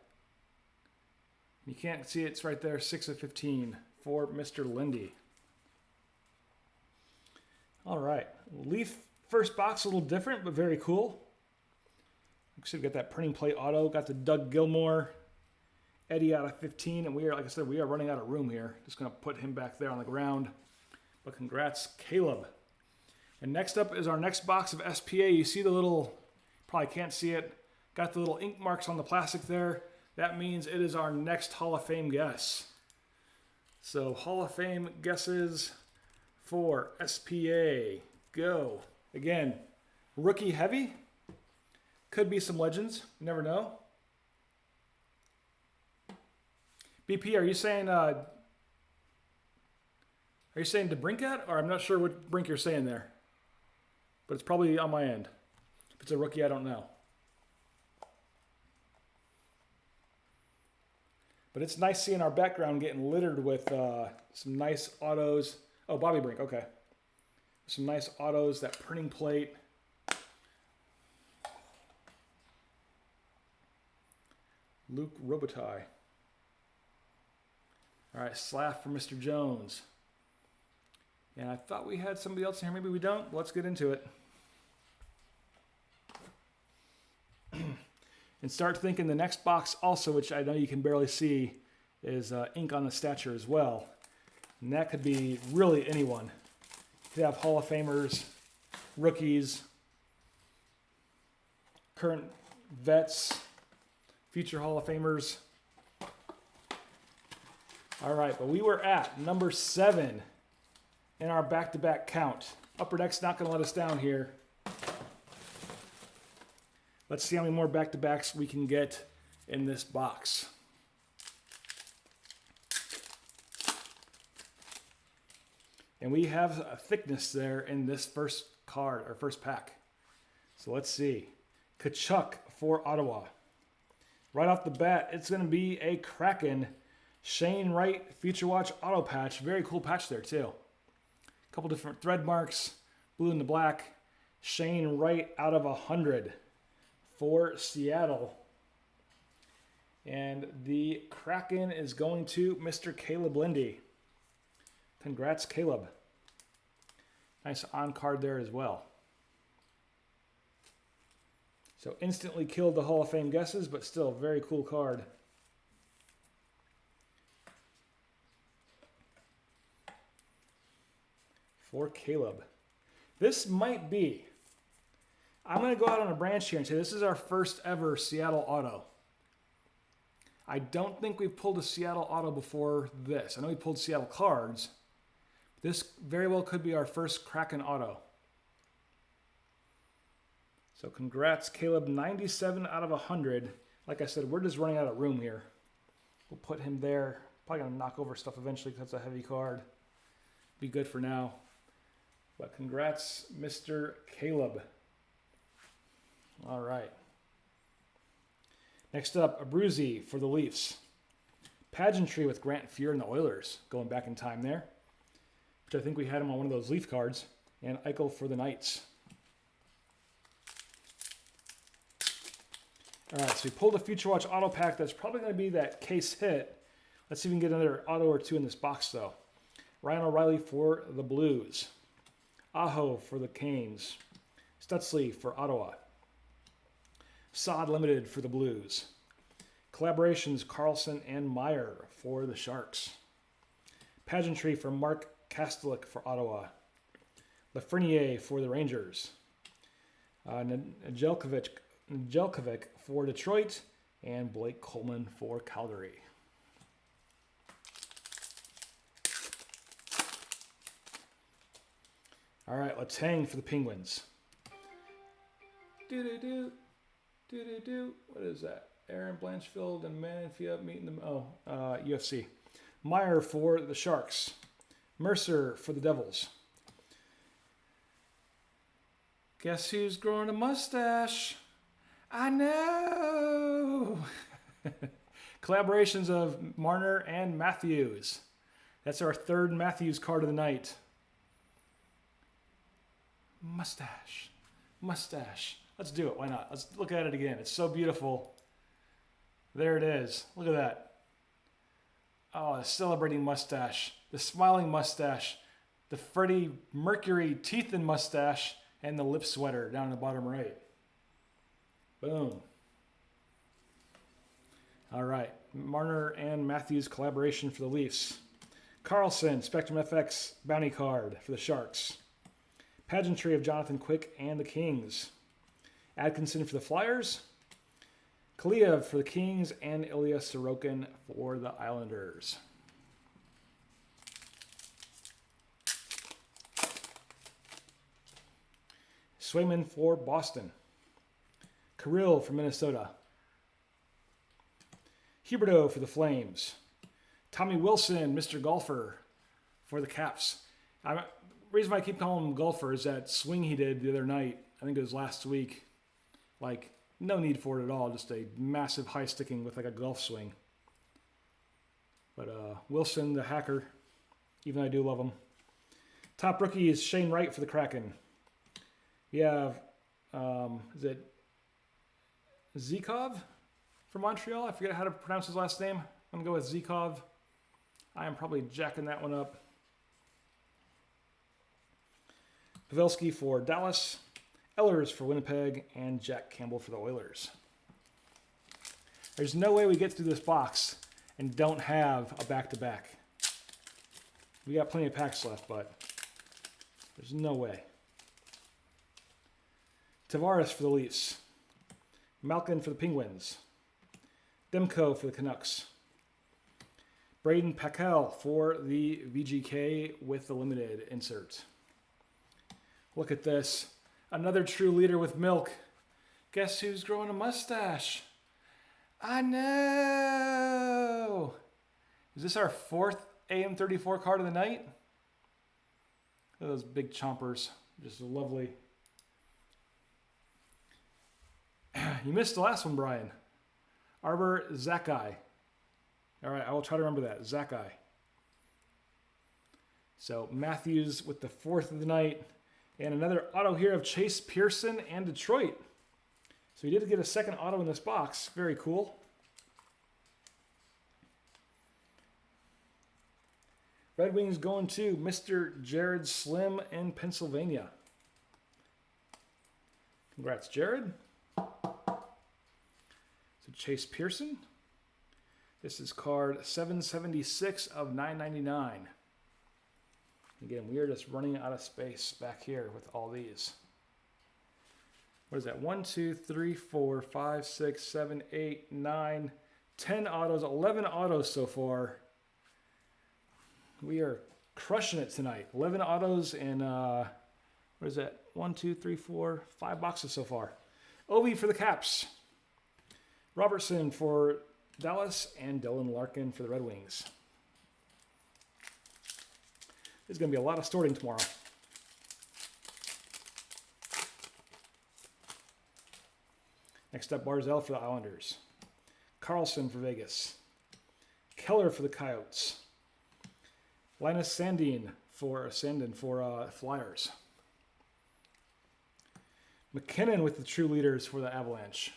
You can't see it, it's right there, 6 of 15 for Mr. Lindy. All right, Leaf first box, a little different, but very cool. Like I said, we got that printing plate auto, got the Doug Gilmore, Eddie out of 15, and we are, like I said, we are running out of room here. Just gonna put him back there on the ground. But congrats, Caleb. And next up is our next box of SPA. You see the little, probably can't see it, got the little ink marks on the plastic there. That means it is our next Hall of Fame guess. So Hall of Fame guesses for SPA. Go. Again, rookie heavy. Could be some legends. You never know. BP, are you saying DeBrincat? Or I'm not sure what Brink you're saying there. But it's probably on my end. If it's a rookie, I don't know. But it's nice seeing our background getting littered with some nice autos. Oh, Bobby Brink, okay. Some nice autos, that printing plate. Luke Robitaille. All right, Slaff for Mr. Jones. And I thought we had somebody else in here. Maybe we don't. Let's get into it. And start thinking the next box also, which I know you can barely see, is ink on the Stature as well. And that could be really anyone. You could have Hall of Famers, rookies, current vets, future Hall of Famers. All right, but we were at number 7 in our back-to-back count. Upper Deck's not going to let us down here. Let's see how many more back-to-backs we can get in this box. And we have a thickness there in this first card, or first pack. So let's see. Kachuk for Ottawa. Right off the bat, it's going to be a Kraken Shane Wright Future Watch auto patch. Very cool patch there too. A couple different thread marks, blue and the black. Shane Wright out of 100 for Seattle. And the Kraken is going to Mr. Caleb Lindy. Congrats, Caleb. Nice on card there as well. So instantly killed the Hall of Fame guesses, but still very cool card. For Caleb. This might be, I'm going to go out on a branch here and say this is our first ever Seattle auto. I don't think we've pulled a Seattle auto before this. I know we pulled Seattle cards. This very well could be our first Kraken auto. So congrats, Caleb. 97 out of 100. Like I said, we're just running out of room here. We'll put him there. Probably going to knock over stuff eventually because that's a heavy card. Be good for now. But congrats, Mr. Caleb. All right. Next up, Abruzzi for the Leafs. Pageantry with Grant Fuhr and the Oilers. Going back in time there. Which I think we had him on one of those Leaf cards. And Eichel for the Knights. All right, so we pulled a Future Watch auto pack. That's probably going to be that case hit. Let's see if we can get another auto or two in this box, though. Ryan O'Reilly for the Blues. Aho for the Canes. Stützle for Ottawa. Sod Limited for the Blues. Collaborations Carlson and Meyer for the Sharks. Pageantry for Mark Kastelik for Ottawa. Lafreniere for the Rangers. Nedeljkovic for Detroit. And Blake Coleman for Calgary. All right, Letang for the Penguins. What is that? Aaron Blanchfield and Manfield meeting them. UFC. Meyer for the Sharks. Mercer for the Devils. Guess who's growing a mustache? I know. Collaborations of Marner and Matthews. That's our third Matthews card of the night. Mustache. Let's do it. Why not? Let's look at it again. It's so beautiful. There it is. Look at that. Oh, the celebrating mustache. The smiling mustache. The Freddie Mercury teeth and mustache. And the lip sweater down in the bottom right. Boom. All right. Marner and Matthews collaboration for the Leafs. Carlson, Spectrum FX bounty card for the Sharks. Pageantry of Jonathan Quick and the Kings. Atkinson for the Flyers. Kaliev for the Kings and Ilya Sorokin for the Islanders. Swayman for Boston. Kirill for Minnesota. Huberdeau for the Flames. Tommy Wilson, Mr. Golfer for the Caps. The reason why I keep calling him Golfer is that swing he did the other night, I think it was last week, like no need for it at all, just a massive high sticking with like a golf swing. But Wilson, the hacker, even though I do love him. Top rookie is Shane Wright for the Kraken. We have, is it Zhikov from Montreal? I forget how to pronounce his last name. I'm going to go with Zhikov. I am probably jacking that one up. Pavelski for Dallas. Ehlers for Winnipeg. And Jack Campbell for the Oilers. There's no way we get through this box and don't have a back-to-back. We got plenty of packs left, but there's no way. Tavares for the Leafs. Malkin for the Penguins. Demko for the Canucks. Braden Paquel for the VGK with the limited insert. Look at this. Another true leader with milk. Guess who's growing a mustache? I know. Is this our fourth AM34 card of the night? Look at those big chompers. Just lovely. You missed the last one, Brian. Arbor Zakai. All right, I will try to remember that. Zakai. So Matthews with the fourth of the night. And another auto here of Chase Pearson and Detroit. So we did get a second auto in this box. Very cool. Red Wings going to Mr. Jared Slim in Pennsylvania. Congrats, Jared. So Chase Pearson. This is card 776 of 999. Again, we are just running out of space back here with all these. What is that? 1, 2, 3, 4, 5, 6, 7, 8, 9, 10 autos, 11 autos so far. We are crushing it tonight. 11 autos in, what is that? 1, 2, 3, 4, 5 boxes so far. Ovi for the Caps. Robertson for Dallas and Dylan Larkin for the Red Wings. There's going to be a lot of sorting tomorrow. Next up, Barzell for the Islanders. Carlson for Vegas. Keller for the Coyotes. Linus Sandin for Flyers. McKinnon with the True Leaders for the Avalanche.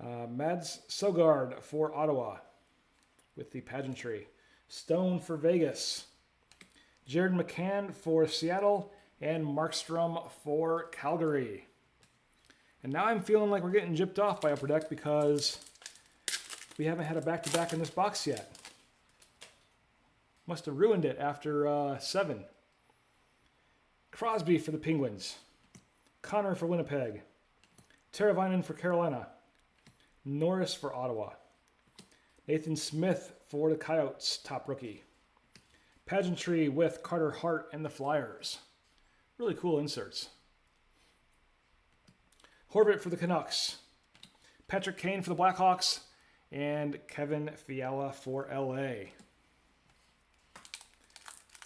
Mads Sogard for Ottawa with the Pageantry. Stone for Vegas. Jared McCann for Seattle. And Markstrom for Calgary. And now I'm feeling like we're getting gypped off by Upper Deck because we haven't had a back-to-back in this box yet. Must have ruined it after 7. Crosby for the Penguins. Connor for Winnipeg. Teravainen for Carolina. Norris for Ottawa. Nathan Smith for the Coyotes, top rookie. Pageantry with Carter Hart and the Flyers. Really cool inserts. Horvat for the Canucks. Patrick Kane for the Blackhawks. And Kevin Fiala for LA.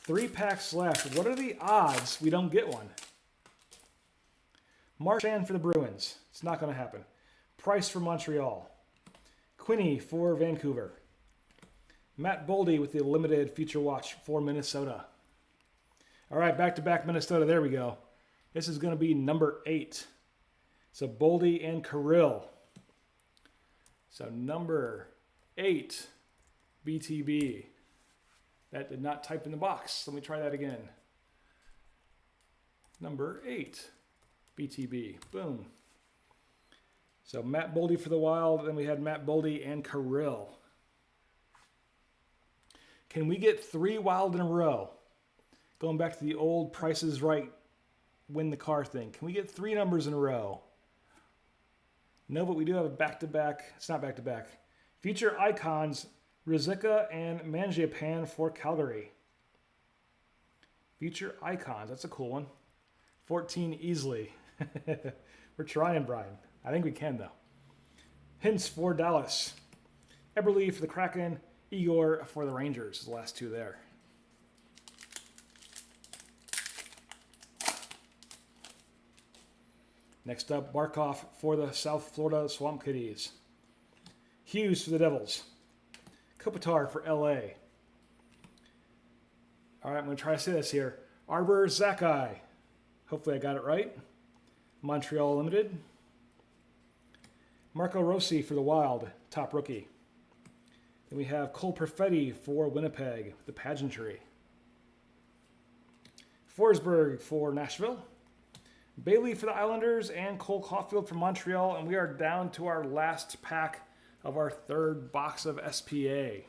3 packs left. What are the odds we don't get one? Marchand for the Bruins. It's not going to happen. Price for Montreal. Quinney for Vancouver. Matt Boldy with the limited feature watch for Minnesota. All right, back-to-back Minnesota. There we go. This is going to be number 8. So Boldy and Kirill. So number 8, BTB. That did not type in the box. Let me try that again. Number 8, BTB. Boom. So Matt Boldy for the Wild. Then we had Matt Boldy and Kirill. Can we get 3 Wild in a row? Going back to the old Price is Right, win the car thing. Can we get 3 numbers in a row? No, but we do have a back-to-back. It's not back-to-back. Feature icons, Ruzicka and Mangiapane for Calgary. Feature icons. That's a cool one. 14 easily. We're trying, Brian. I think we can, though. Hintz for Dallas. Eberle for the Kraken. Igor for the Rangers. The last 2 there. Next up, Barkov for the South Florida Swamp Kitties. Hughes for the Devils. Kopitar for LA. All right, I'm going to try to say this here. Arbor Zakai. Hopefully I got it right. Montreal Limited. Marco Rossi for the Wild, top rookie. Then we have Cole Perfetti for Winnipeg, the Pageantry. Forsberg for Nashville. Bailey for the Islanders and Cole Caulfield for Montreal. And we are down to our last pack of our 3rd box of SPA.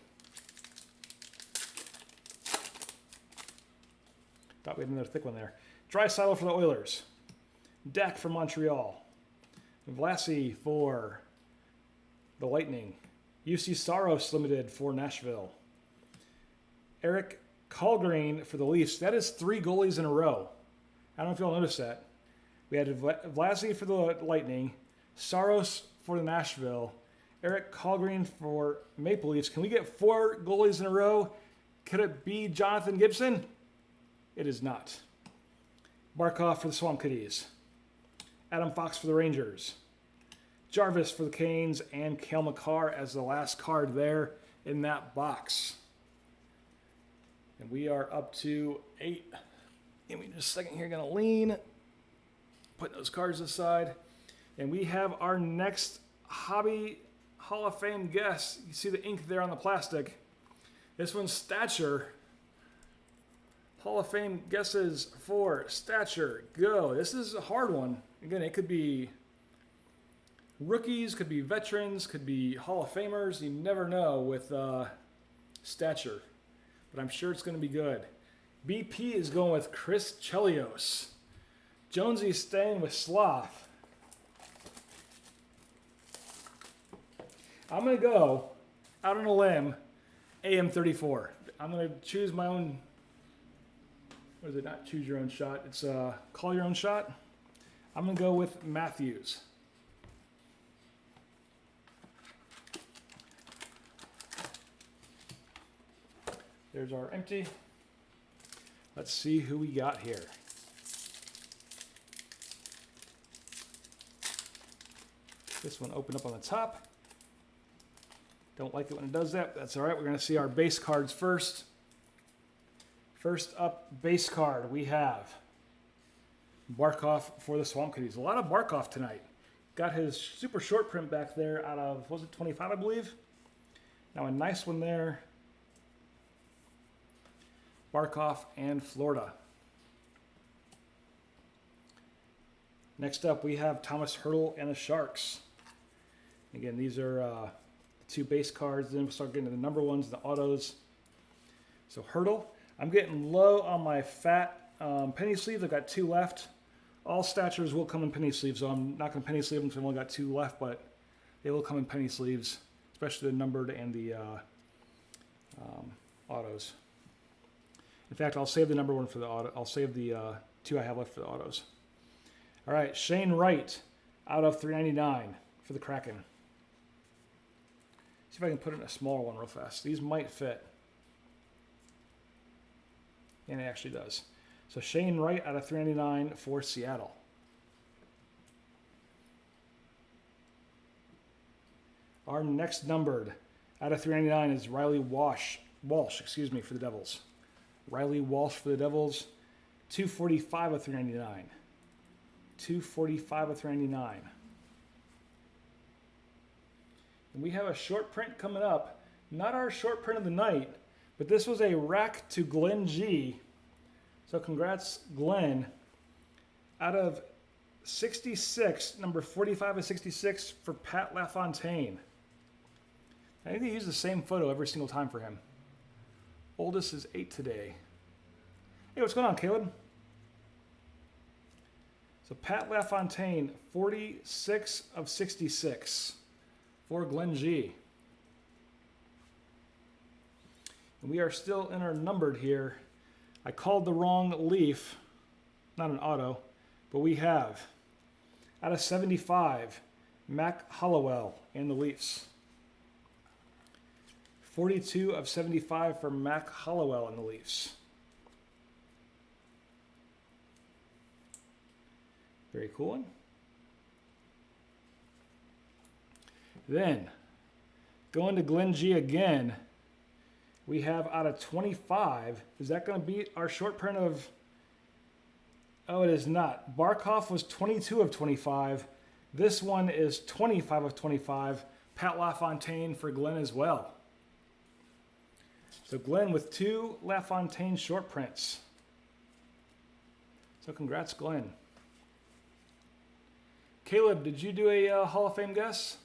Thought we had another thick one there. Draisaitl for the Oilers. Dak for Montreal. Vlasy for the Lightning. UC Saros Limited for Nashville. Eric Kallgren for the Leafs. That is 3 goalies in a row. I don't know if y'all noticed that. We had Vlasy for the Lightning, Saros for the Nashville, Eric Kallgren for Maple Leafs. Can we get 4 goalies in a row? Could it be Jonathan Gibson? It is not. Barkov for the Swamp Kitties. Adam Fox for the Rangers. Jarvis for the Canes, and Cale Makar as the last card there in that box. And we are up to 8. Give me just a second here. Going to lean. Put those cards aside. And we have our next Hobby Hall of Fame guest. You see the ink there on the plastic. This one's Stature. Hall of Fame guesses for Stature. Go. This is a hard one. Again, it could be rookies, could be veterans, could be Hall of Famers. You never know with Stature. But I'm sure it's going to be good. BP is going with Chris Chelios. Jonesy's staying with Sloth. I'm going to go out on a limb, AM34. I'm going to choose my own, what is it, not choose your own shot. It's call your own shot. I'm going to go with Matthews. There's our empty. Let's see who we got here. This one opened up on the top. Don't like it when it does that. That's all right. We're going to see our base cards first. First up, base card, we have Barkov for the Swamp Kitties. A lot of Barkov tonight. Got his super short print back there out of, was it 25, I believe? Now a nice one there. Barkov and Florida. Next up, we have Thomas Hurdle and the Sharks. Again, these are the 2 base cards. Then we'll start getting to the number ones, the autos. So Hurdle, I'm getting low on my fat penny sleeves. I've got 2 left. All Statures will come in penny sleeves, so I'm not going to penny sleeve them because I've only got 2 left, but they will come in penny sleeves, especially the numbered and the autos. In fact, I'll save the number one for the auto. I'll save the 2 I have left for the autos. All right, Shane Wright out of 399 for the Kraken. See if I can put it in a smaller one real fast. These might fit. And it actually does. So Shane Wright out of 399 for Seattle. Our next numbered out of 399 is Riley Walsh, for the Devils. Riley Walsh for the Devils, 245 of 399. 245 of 399. And we have a short print coming up. Not our short print of the night, but this was a rack to Glenn G. So congrats, Glenn. Out of 66, number 45 of 66 for Pat LaFontaine. I think they use the same photo every single time for him. Oldest is 8 today. Hey, what's going on, Caleb? So Pat LaFontaine, 46 of 66 for Glenn G. And we are still in our numbered here. I called the wrong Leaf, not an auto, but we have, out of 75, Mac Hollowell and the Leafs. 42 of 75 for Mac Hollowell and the Leafs. Very cool one. Then, going to Glenn G again, we have out of 25. Is that going to beat our short print of... Oh, it is not. Barkov was 22 of 25. This one is 25 of 25. Pat LaFontaine for Glenn as well. So Glenn with 2 LaFontaine short prints. So congrats, Glenn. Caleb, did you do a Hall of Fame guess?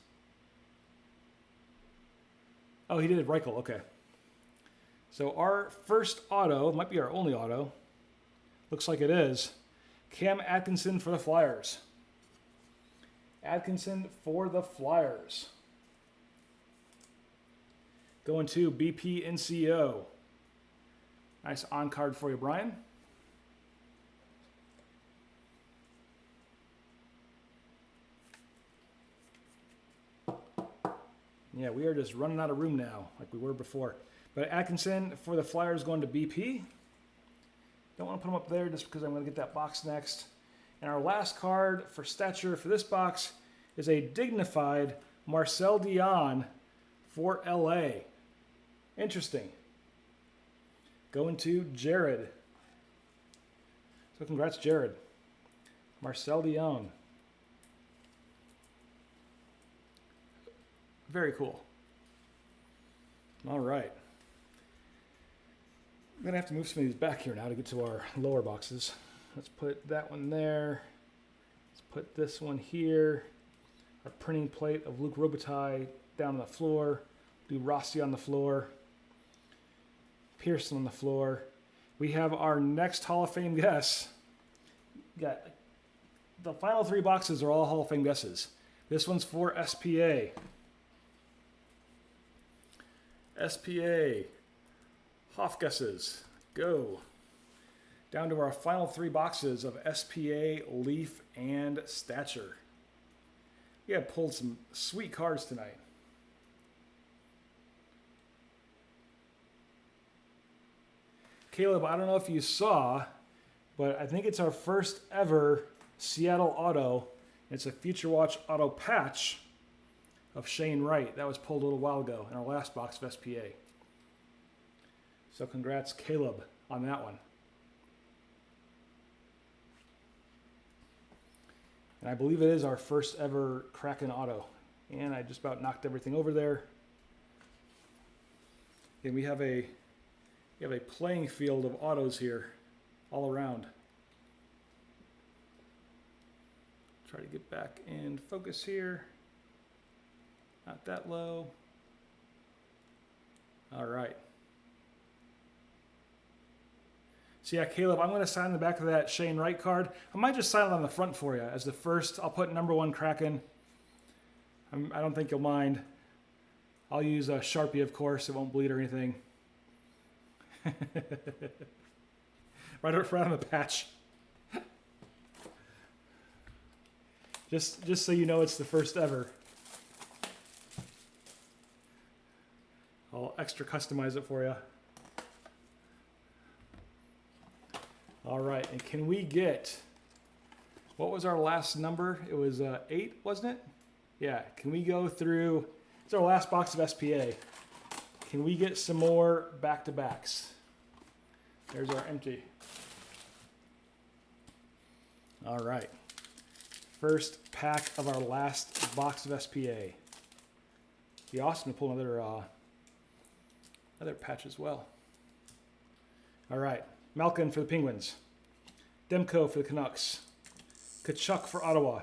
Oh, he did Reichel. Okay. So our first auto, might be our only auto. Looks like it is. Cam Atkinson for the Flyers. Atkinson for the Flyers. Going to BP NCO. Nice on card for you, Brian. Yeah, we are just running out of room now, like we were before. But Atkinson for the Flyers going to BP. Don't want to put him up there just because I'm going to get that box next. And our last card for Stature for this box is a dignified Marcel Dion for LA. Interesting. Going to Jared. So congrats, Jared. Marcel Dion. Very cool. All right. I'm going to have to move some of these back here now to get to our lower boxes. Let's put that one there. Let's put this one here. Our printing plate of Luc Robitaille down on the floor. Do Rossi on the floor. Pearson on the floor. We have our next Hall of Fame guess. Got the final 3 boxes are all Hall of Fame guesses. This one's for SPA. SPA. Hoff guesses. Go. Down to our final 3 boxes of SPA, Leaf, and Stature. We have pulled some sweet cards tonight. Caleb, I don't know if you saw, but I think it's our first ever Seattle auto. It's a Future Watch auto patch of Shane Wright. That was pulled a little while ago in our last box of SPA. So congrats, Caleb, on that one. And I believe it is our first ever Kraken auto. And I just about knocked everything over there. And we have a playing field of autos here all around. Try to get back in focus here. Not that low. All right. So yeah, Caleb, I'm going to sign the back of that Shane Wright card. I might just sign it on the front for you as the first. I'll put #1 Kraken. I don't think you'll mind. I'll use a Sharpie, of course. It won't bleed or anything. right on the patch. Just so you know, it's the first ever. I'll extra customize it for you. All right, and can we get, what was our last number? It was 8, wasn't it? Yeah, can we go through, it's our last box of SPA. Can we get some more back-to-backs? There's our empty. All right, first pack of our last box of SPA. Be awesome to pull another patch as well. All right. Malkin for the Penguins, Demko for the Canucks, Kachuk for Ottawa,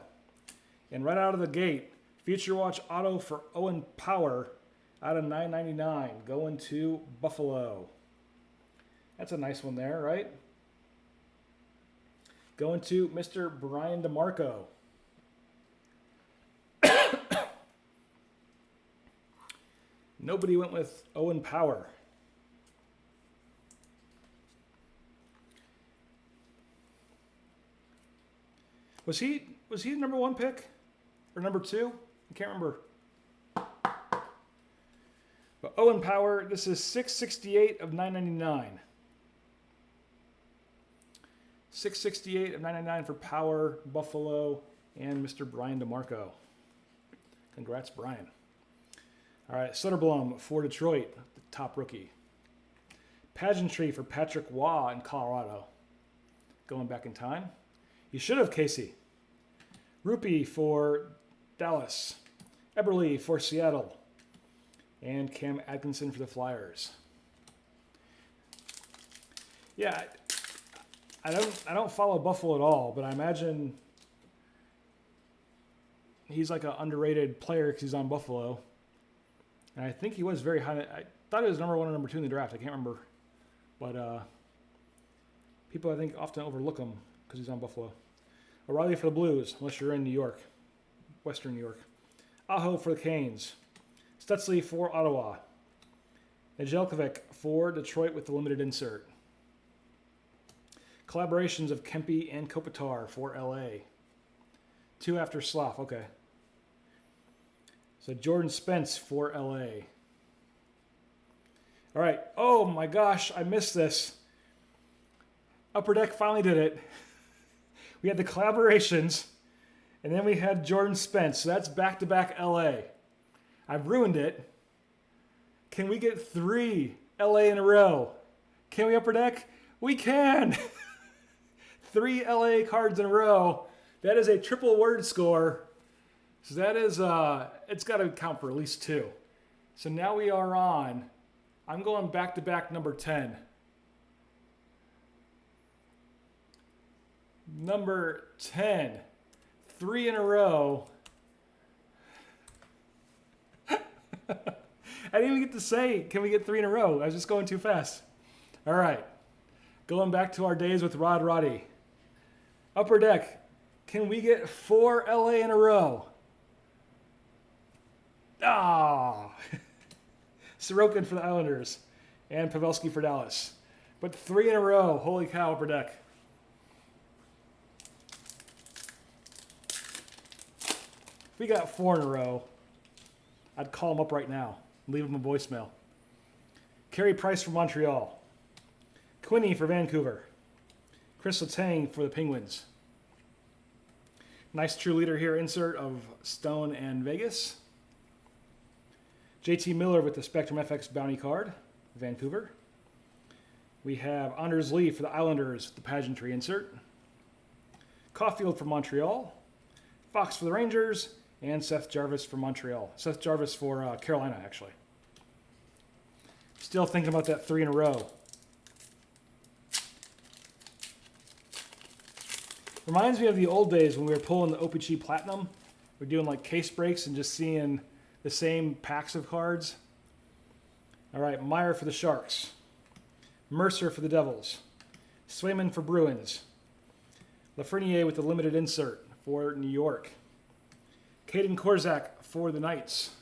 and right out of the gate, Future Watch Auto for Owen Power out of $9.99 going to Buffalo. That's a nice one there, right? Going to Mr. Brian DeMarco. Nobody went with Owen Power. Was he the #1 pick or #2? I can't remember. But Owen Power, this is 668 of 999. 668 of 999 for Power, Buffalo, and Mr. Brian DeMarco. Congrats, Brian. All right, Soderblom for Detroit, the top rookie. Pageantry for Patrick Waugh in Colorado. Going back in time. You should have, Casey. Rupee for Dallas. Eberle for Seattle. And Cam Atkinson for the Flyers. Yeah, I don't follow Buffalo at all, but I imagine he's like an underrated player because he's on Buffalo. And I think he was very high. I thought he was #1 or #2 in the draft. I can't remember. But people, I think, often overlook him because he's on Buffalo. O'Reilly for the Blues, unless you're in New York, Western New York. Aho for the Canes. Stutzley for Ottawa. Nedeljkovic for Detroit with the limited insert. Collaborations of Kempe and Kopitar for LA. 2 after Slough, okay. So Jordan Spence for LA. All right, oh my gosh, I missed this. Upper Deck finally did it. We had the collaborations, and then we had Jordan Spence. So that's back-to-back LA. I've ruined it. Can we get 3 LA in a row? Can we, Upper Deck? We can! 3 LA cards in a row. That is a triple word score. So that is, it's got to count for at least 2. So now we are on, I'm going back-to-back number 10. Number 10, 3 in a row. I didn't even get to say, can we get 3 in a row? I was just going too fast. All right, going back to our days with Rod Roddy. Upper Deck, can we get 4 LA in a row? Ah, Sorokin for the Islanders and Pavelski for Dallas. But 3 in a row, holy cow, Upper Deck. If we got 4 in a row, I'd call him up right now and leave him a voicemail. Carey Price for Montreal. Quinney for Vancouver. Chris Letang for the Penguins. Nice true leader here insert of Stone and Vegas. JT Miller with the Spectrum FX bounty card, Vancouver. We have Anders Lee for the Islanders with the pageantry insert. Caulfield for Montreal. Fox for the Rangers. And Seth Jarvis for Montreal. Seth Jarvis for Carolina, actually. Still thinking about that 3 in a row. Reminds me of the old days when we were pulling the OPG Platinum. We're doing like case breaks and just seeing the same packs of cards. All right, Meyer for the Sharks. Mercer for the Devils. Swayman for Bruins. Lafreniere with the limited insert for New York. Caden Korzak for the Knights.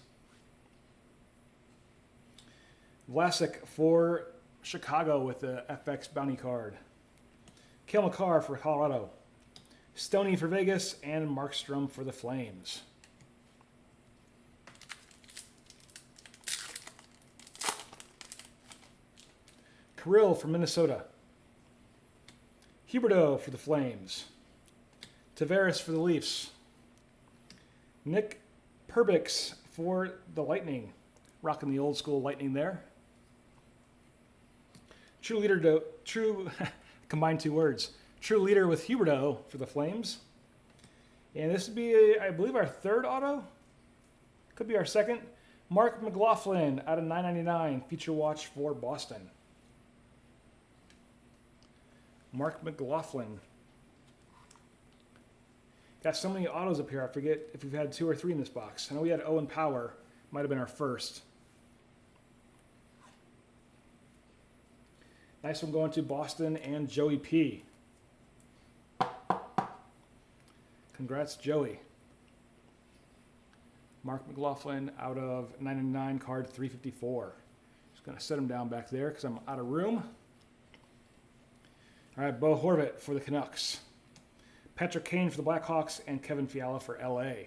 Vlasic for Chicago with the FX bounty card. Cale Makar for Colorado. Stoney for Vegas, and Markstrom for the Flames. Kirill for Minnesota. Huberdeau for the Flames. Tavares for the Leafs. Nick Perbix for the Lightning. Rocking the old school Lightning there. Combine two words. True Leader with Huberdeau for the Flames. And this would be, I believe, our third auto. Could be our second. Mark McLaughlin out of 9.99. Feature watch for Boston. Mark McLaughlin. Got so many autos up here, I forget if we've had 2 or 3 in this box. I know we had Owen Power. Might have been our first. Nice one going to Boston and Joey P. Congrats, Joey. Mark McLaughlin out of 9.99, card 354. Just going to set him down back there because I'm out of room. All right, Bo Horvat for the Canucks. Patrick Kane for the Blackhawks, and Kevin Fiala for LA.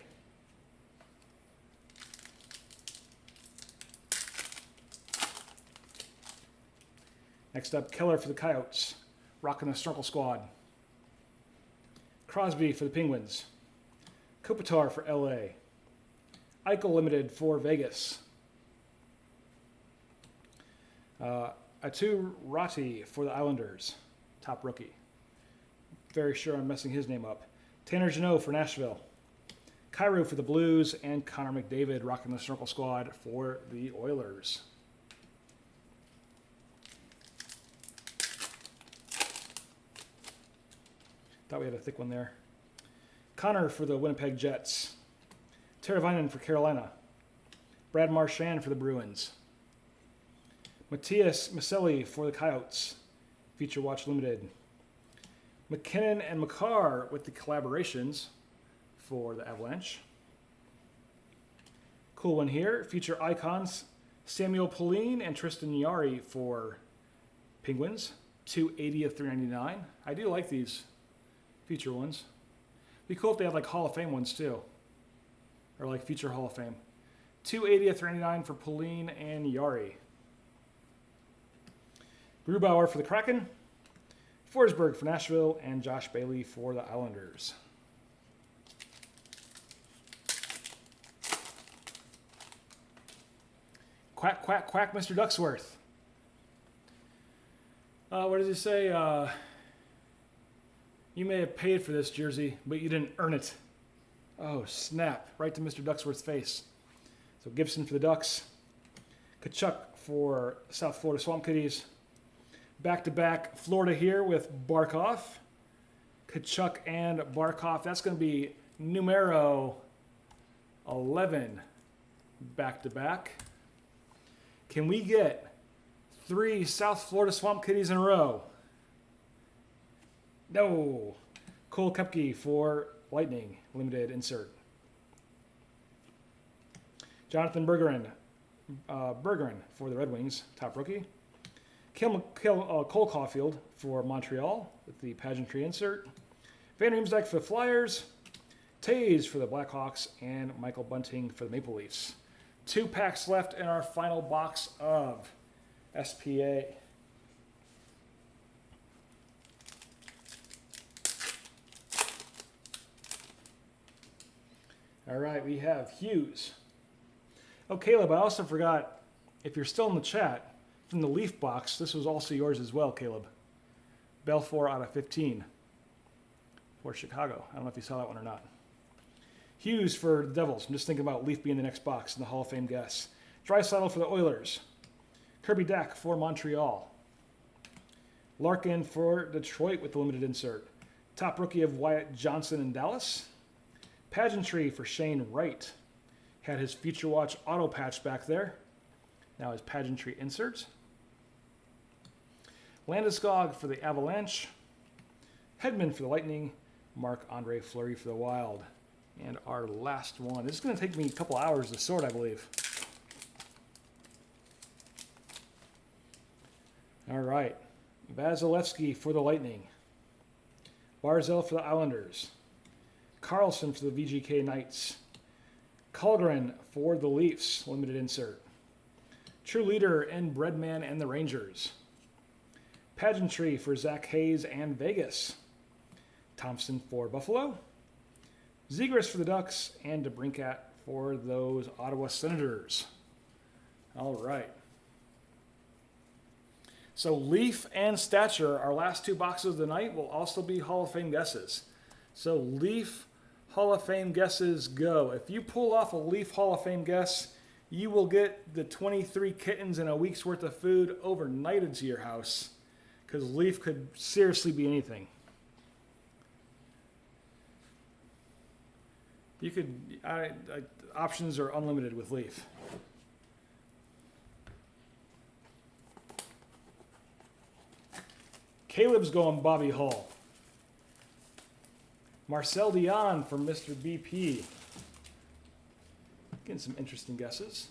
Next up, Keller for the Coyotes. Rocking the Snorkel Squad. Crosby for the Penguins. Kopitar for LA. Eichel Limited for Vegas. Atu Ratti for the Islanders. Top rookie. Very sure I'm messing his name up. Tanner Jeannot for Nashville. Cairo for the Blues, and Connor McDavid rocking the Snorkel Squad for the Oilers. Thought we had a thick one there. Connor for the Winnipeg Jets. Teravainen for Carolina. Brad Marchand for the Bruins. Matthias Maselli for the Coyotes. Feature Watch Limited. McKinnon and Makar with the collaborations for the Avalanche. Cool one here. Feature icons Samuel Pauline and Tristan Yari for Penguins. 280 of 399. I do like these feature ones. Be cool if they had like Hall of Fame ones too. Or like future Hall of Fame. 280 of 399 for Pauline and Yari. Grubauer for the Kraken. Forsberg for Nashville, and Josh Bailey for the Islanders. Quack, quack, quack, Mr. Ducksworth. What does he say? You may have paid for this jersey, but you didn't earn it. Oh, snap. Right to Mr. Ducksworth's face. So Gibson for the Ducks. Kachuk for South Florida Swamp Kitties. Back-to-back Florida here with Barkov. Kachuk and Barkov. That's going to be numero 11 back-to-back. Can we get 3 South Florida Swamp Kitties in a row? No. Cole Koepke for Lightning. Limited insert. Jonathan Bergeron for the Red Wings. Top rookie. Cole Caulfield for Montreal with the pageantry insert. Van Riemsdyk for the Flyers. Tays for the Blackhawks. And Michael Bunting for the Maple Leafs. 2 packs left in our final box of SPA. All right, we have Hughes. Oh, Caleb, I also forgot, if you're still in the chat, from the Leaf box, this was also yours as well, Caleb. Belfour out of 15 for Chicago. I don't know if you saw that one or not. Hughes for the Devils. I'm just thinking about Leaf being the next box in the Hall of Fame guess. Draisaitl for the Oilers. Kirby Dack for Montreal. Larkin for Detroit with the limited insert. Top rookie of Wyatt Johnson in Dallas. Pageantry for Shane Wright. Had his Future Watch auto patch back there. Now his pageantry insert. Landeskog for the Avalanche. Hedman for the Lightning. Marc-Andre Fleury for the Wild. And our last one. This is going to take me a couple hours to sort, I believe. All right. Vasilevsky for the Lightning. Barzell for the Islanders. Carlson for the VGK Knights. Kulgren for the Leafs, limited insert. True Leader and Breadman and the Rangers. Pageantry for Zach Hayes and Vegas. Thompson for Buffalo. Zegras for the Ducks and DeBrincat for those Ottawa Senators. All right. So Leaf and Stature, our last two boxes of the night, will also be Hall of Fame guesses. So Leaf Hall of Fame guesses go. If you pull off a Leaf Hall of Fame guess, you will get the 23 kittens and a week's worth of food overnighted to your house, because Leaf could seriously be anything. You could, options are unlimited with Leaf. Caleb's going Bobby Hull. Marcel Dion from Mr. BP. Getting some interesting guesses.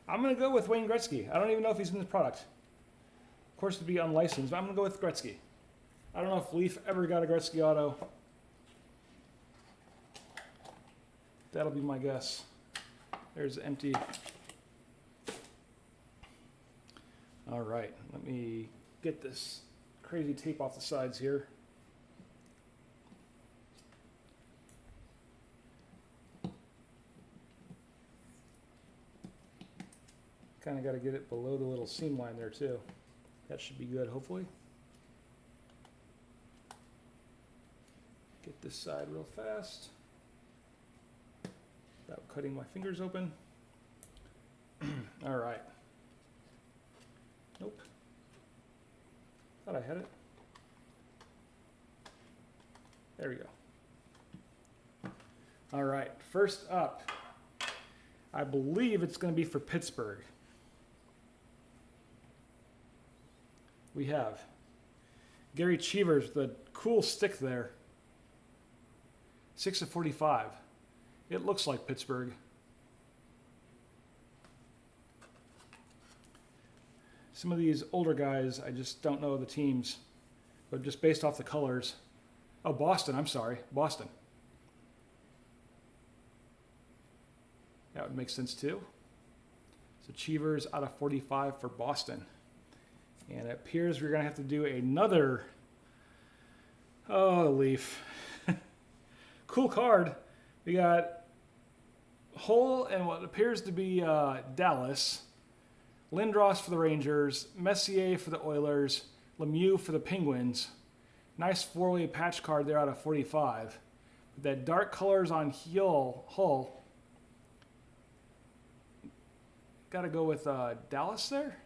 I'm going to go with Wayne Gretzky. I don't even know if he's in this product. Of course, it'd be unlicensed, but I'm going to go with Gretzky. I don't know if Leaf ever got a Gretzky auto. That'll be my guess. There's empty. All right, let me get this crazy tape off the sides here. Kind of got to get it below the little seam line there too. That should be good, hopefully. Get this side real fast without cutting my fingers open. All right. Nope. Thought I had it. There we go. All right, first up, I believe it's going to be for Pittsburgh. We have Gary Cheevers, the cool stick there. 6 of 45. It looks like Pittsburgh. Some of these older guys, I just don't know the teams, but just based off the colors. Oh, Boston, I'm sorry, Boston. That would make sense too. So Cheevers out of 45 for Boston. And it appears we're going to have to do another, Leaf. Cool card. We got Hull and what appears to be Dallas. Lindros for the Rangers, Messier for the Oilers, Lemieux for the Penguins. Nice four-way patch card there out of 45. With that dark colors on Hull. Got to go with Dallas there.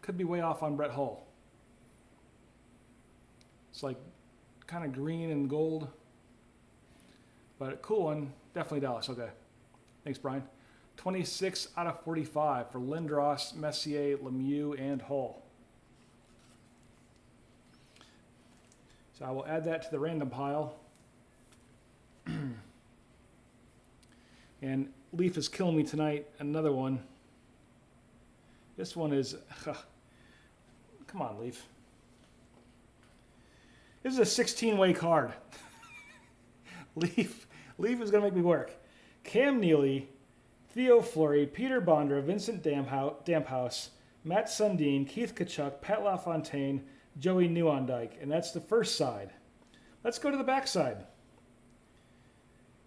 Could be way off on Brett Hull. It's like kind of green and gold. But a cool one. Definitely Dallas. Okay. Thanks, Brian. 26 out of 45 for Lindros, Messier, Lemieux, and Hull. So I will add that to the random pile. And Leaf is killing me tonight. Another one. This one is... come on, Leaf. This is a 16-way card. Leaf is going to make me work. Cam Neely, Theo Fleury, Peter Bondra, Vincent Damphouse, Matt Sundin, Keith Tkachuk, Pat LaFontaine, Joey Nieuwendyk. And that's the first side. Let's go to the back side.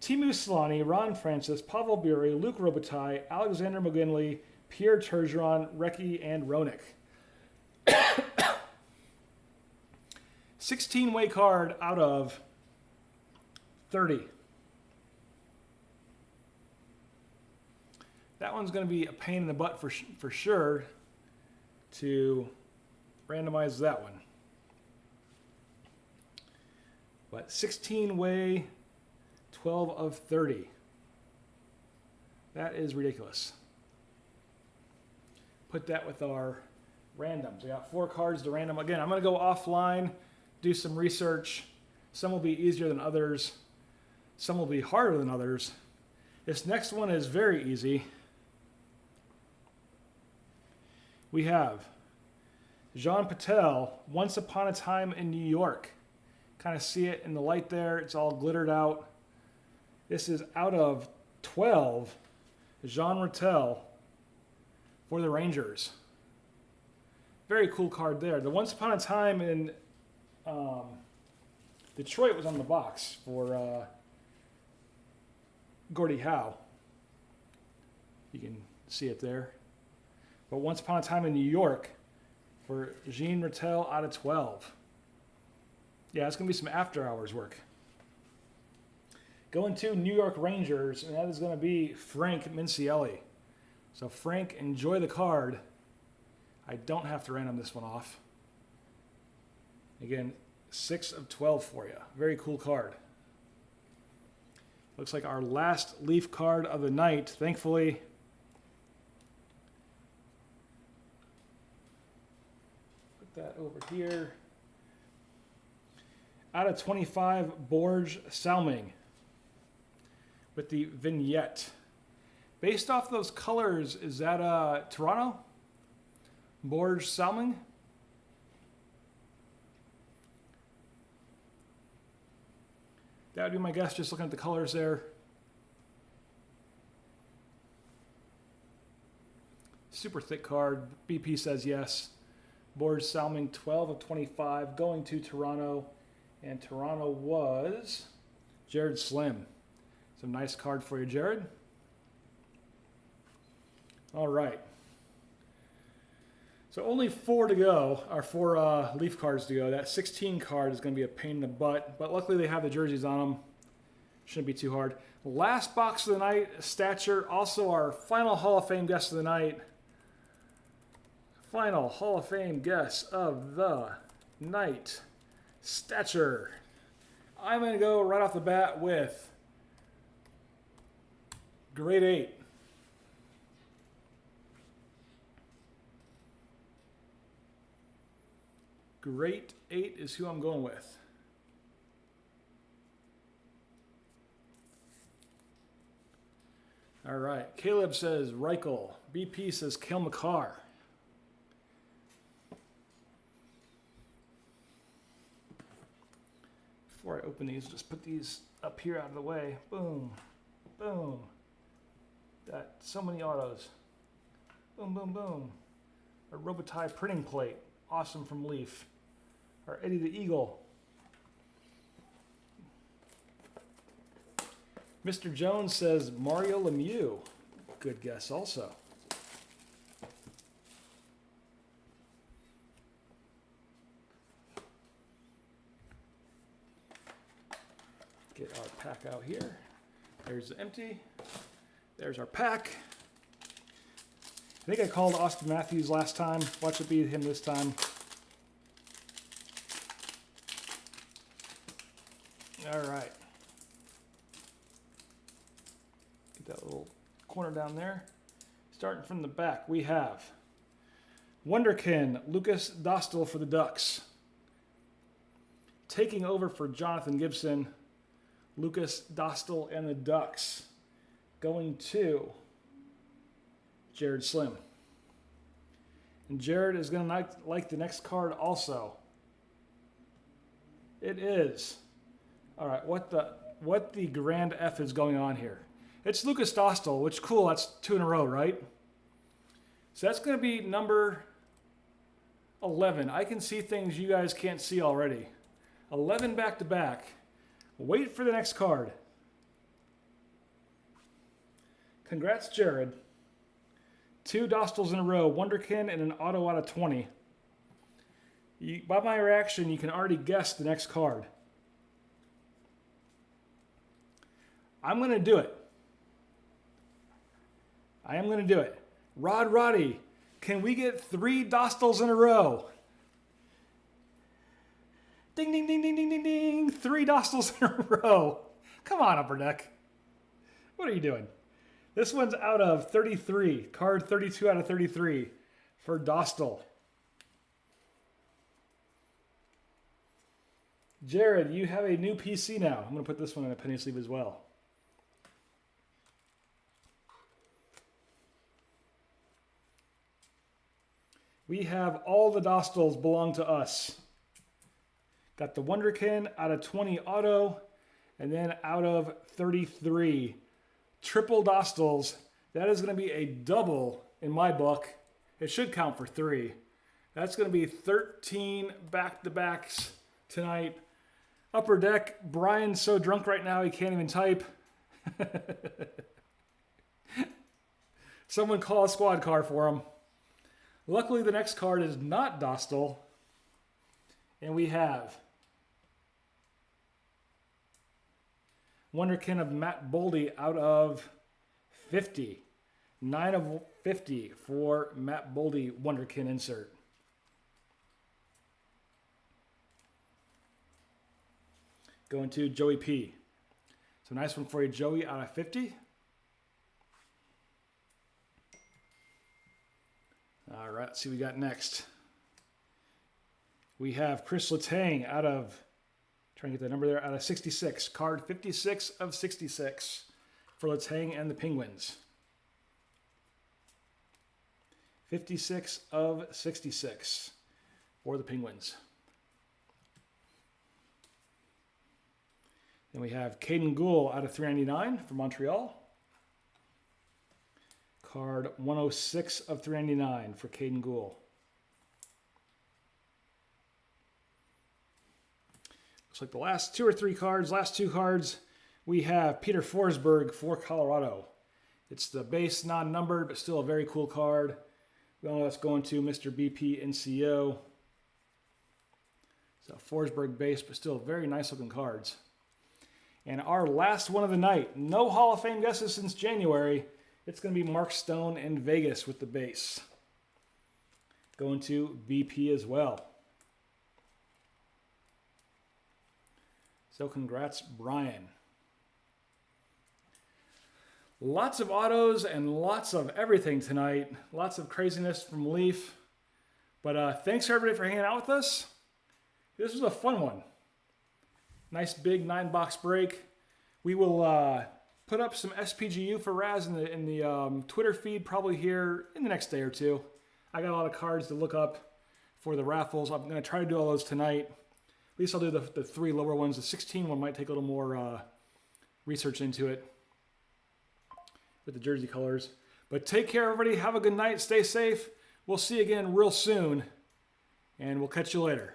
Timu Solani, Ron Francis, Pavel Bure, Luke Robitaille, Alexander McGinley, Pierre Turgeon, Recchi, and Roenick. 16-way card out of 30. That one's going to be a pain in the butt for sure. to randomize that one. But 16-way, 12 of 30. That is ridiculous. Put that with our randoms. We got 4 cards to random. Again, I'm going to go offline, do some research. Some will be easier than others. Some will be harder than others. This next one is very easy. We have Jean Patel, Once Upon a Time in New York. Kind of see it in the light there. It's all glittered out. This is out of 12. Jean Patel for the Rangers. Very cool card there. The Once Upon a Time in Detroit was on the box for Gordie Howe. You can see it there. But Once Upon a Time in New York for Jean Rattel out of 12. Yeah, it's going to be some after hours work. Going to New York Rangers, and that is going to be Frank Mincielli. So Frank, enjoy the card. I don't have to random this one off. Again, 6 of 12 for you. Very cool card. Looks like our last Leaf card of the night, thankfully. Put that over here. Out of 25, Borge Salming with the vignette. Based off those colors, is that Toronto? Borge Salming? That would be my guess, just looking at the colors there. Super thick card. BP says yes. Borge Salming, 12 of 25, going to Toronto. And Toronto was Jared Slim. So nice card for you, Jared. All right. So only 4 to go, or 4 Leaf cards to go. That 16 card is going to be a pain in the butt, but luckily they have the jerseys on them. Shouldn't be too hard. Last box of the night, Stature, also our final Hall of Fame guest of the night. Final Hall of Fame guest of the night, Stature. I'm going to go right off the bat with grade 8. Grade 8 is who I'm going with. All right. Caleb says Reichel. BP says Cale Makar. Before I open these, just put these up here out of the way. Boom. Boom. That so many autos. Boom, boom, boom. A Robitaille printing plate. Awesome from Leaf. Our Eddie the Eagle. Mr. Jones says Mario Lemieux. Good guess also. Get our pack out here. There's the empty. There's our pack. I think I called Austin Matthews last time. Watch it be him this time. All right. Get that little corner down there. Starting from the back, we have Wonderkin, Lucas Dostal for the Ducks. Taking over for Jonathan Gibson, Lucas Dostal and the Ducks. Going to Jared Slim. And Jared is going to like the next card also. It is. All right, what the grand F is going on here? It's Lucas Dostal, which cool, that's 2 in a row, right? So that's going to be number 11. I can see things you guys can't see already. 11 back to back. Wait for the next card. Congrats, Jared. 2 Dostals in a row, Wonderkin and an auto out of 20. By my reaction, you can already guess the next card. I'm going to do it. I am going to do it. Rod Roddy, Can we get 3 Dostals in a row? Ding, ding, ding, ding, ding, ding, ding. 3 Dostals in a row. Come on, Upper Deck. What are you doing? This one's out of 33. Card 32 out of 33 for Dostal. Jared, you have a new PC now. I'm going to put this one in a penny sleeve as well. We have all the Dostals belong to us. Got the Wonderkin out of 20 auto, and then out of 33. Triple Dostals. That is going to be a double in my book. It should count for 3. That's going to be 13 back-to-backs tonight. Upper Deck, Brian's so drunk right now he can't even type. Someone call a squad car for him. Luckily, the next card is not Dostal. And we have Wonderkin of Matt Boldy out of 50. 9 of 50 for Matt Boldy Wonderkin insert. Going to Joey P. So nice one for you, Joey, out of 50. All right, let's see what we got next. We have Chris Letang out of, trying to get that number there, out of 66. Card 56 of 66 for Letang and the Penguins. 56 of 66 for the Penguins. Then we have Caden Gould out of 399 for Montreal. Card 106 of 399 for Caden Gould. Looks like the last 2 or 3 cards, last 2 cards, we have Peter Forsberg for Colorado. It's the base non-numbered, but still a very cool card. We all know that's going to Mr. BP NCO. So Forsberg base, but still very nice looking cards. And our last one of the night, no Hall of Fame guesses since January. It's going to be Mark Stone in Vegas with the base. Going to BP as well. So congrats, Brian. Lots of autos and lots of everything tonight. Lots of craziness from Leaf. But thanks everybody for hanging out with us. This was a fun one. Nice big 9-box break. We will put up some SPGU for Raz in the Twitter feed probably here in the next day or 2. I got a lot of cards to look up for the raffles. I'm going to try to do all those tonight. At least I'll do the 3 lower ones. The 16 one might take a little more research into it with the jersey colors. But take care, everybody. Have a good night. Stay safe. We'll see you again real soon. And we'll catch you later.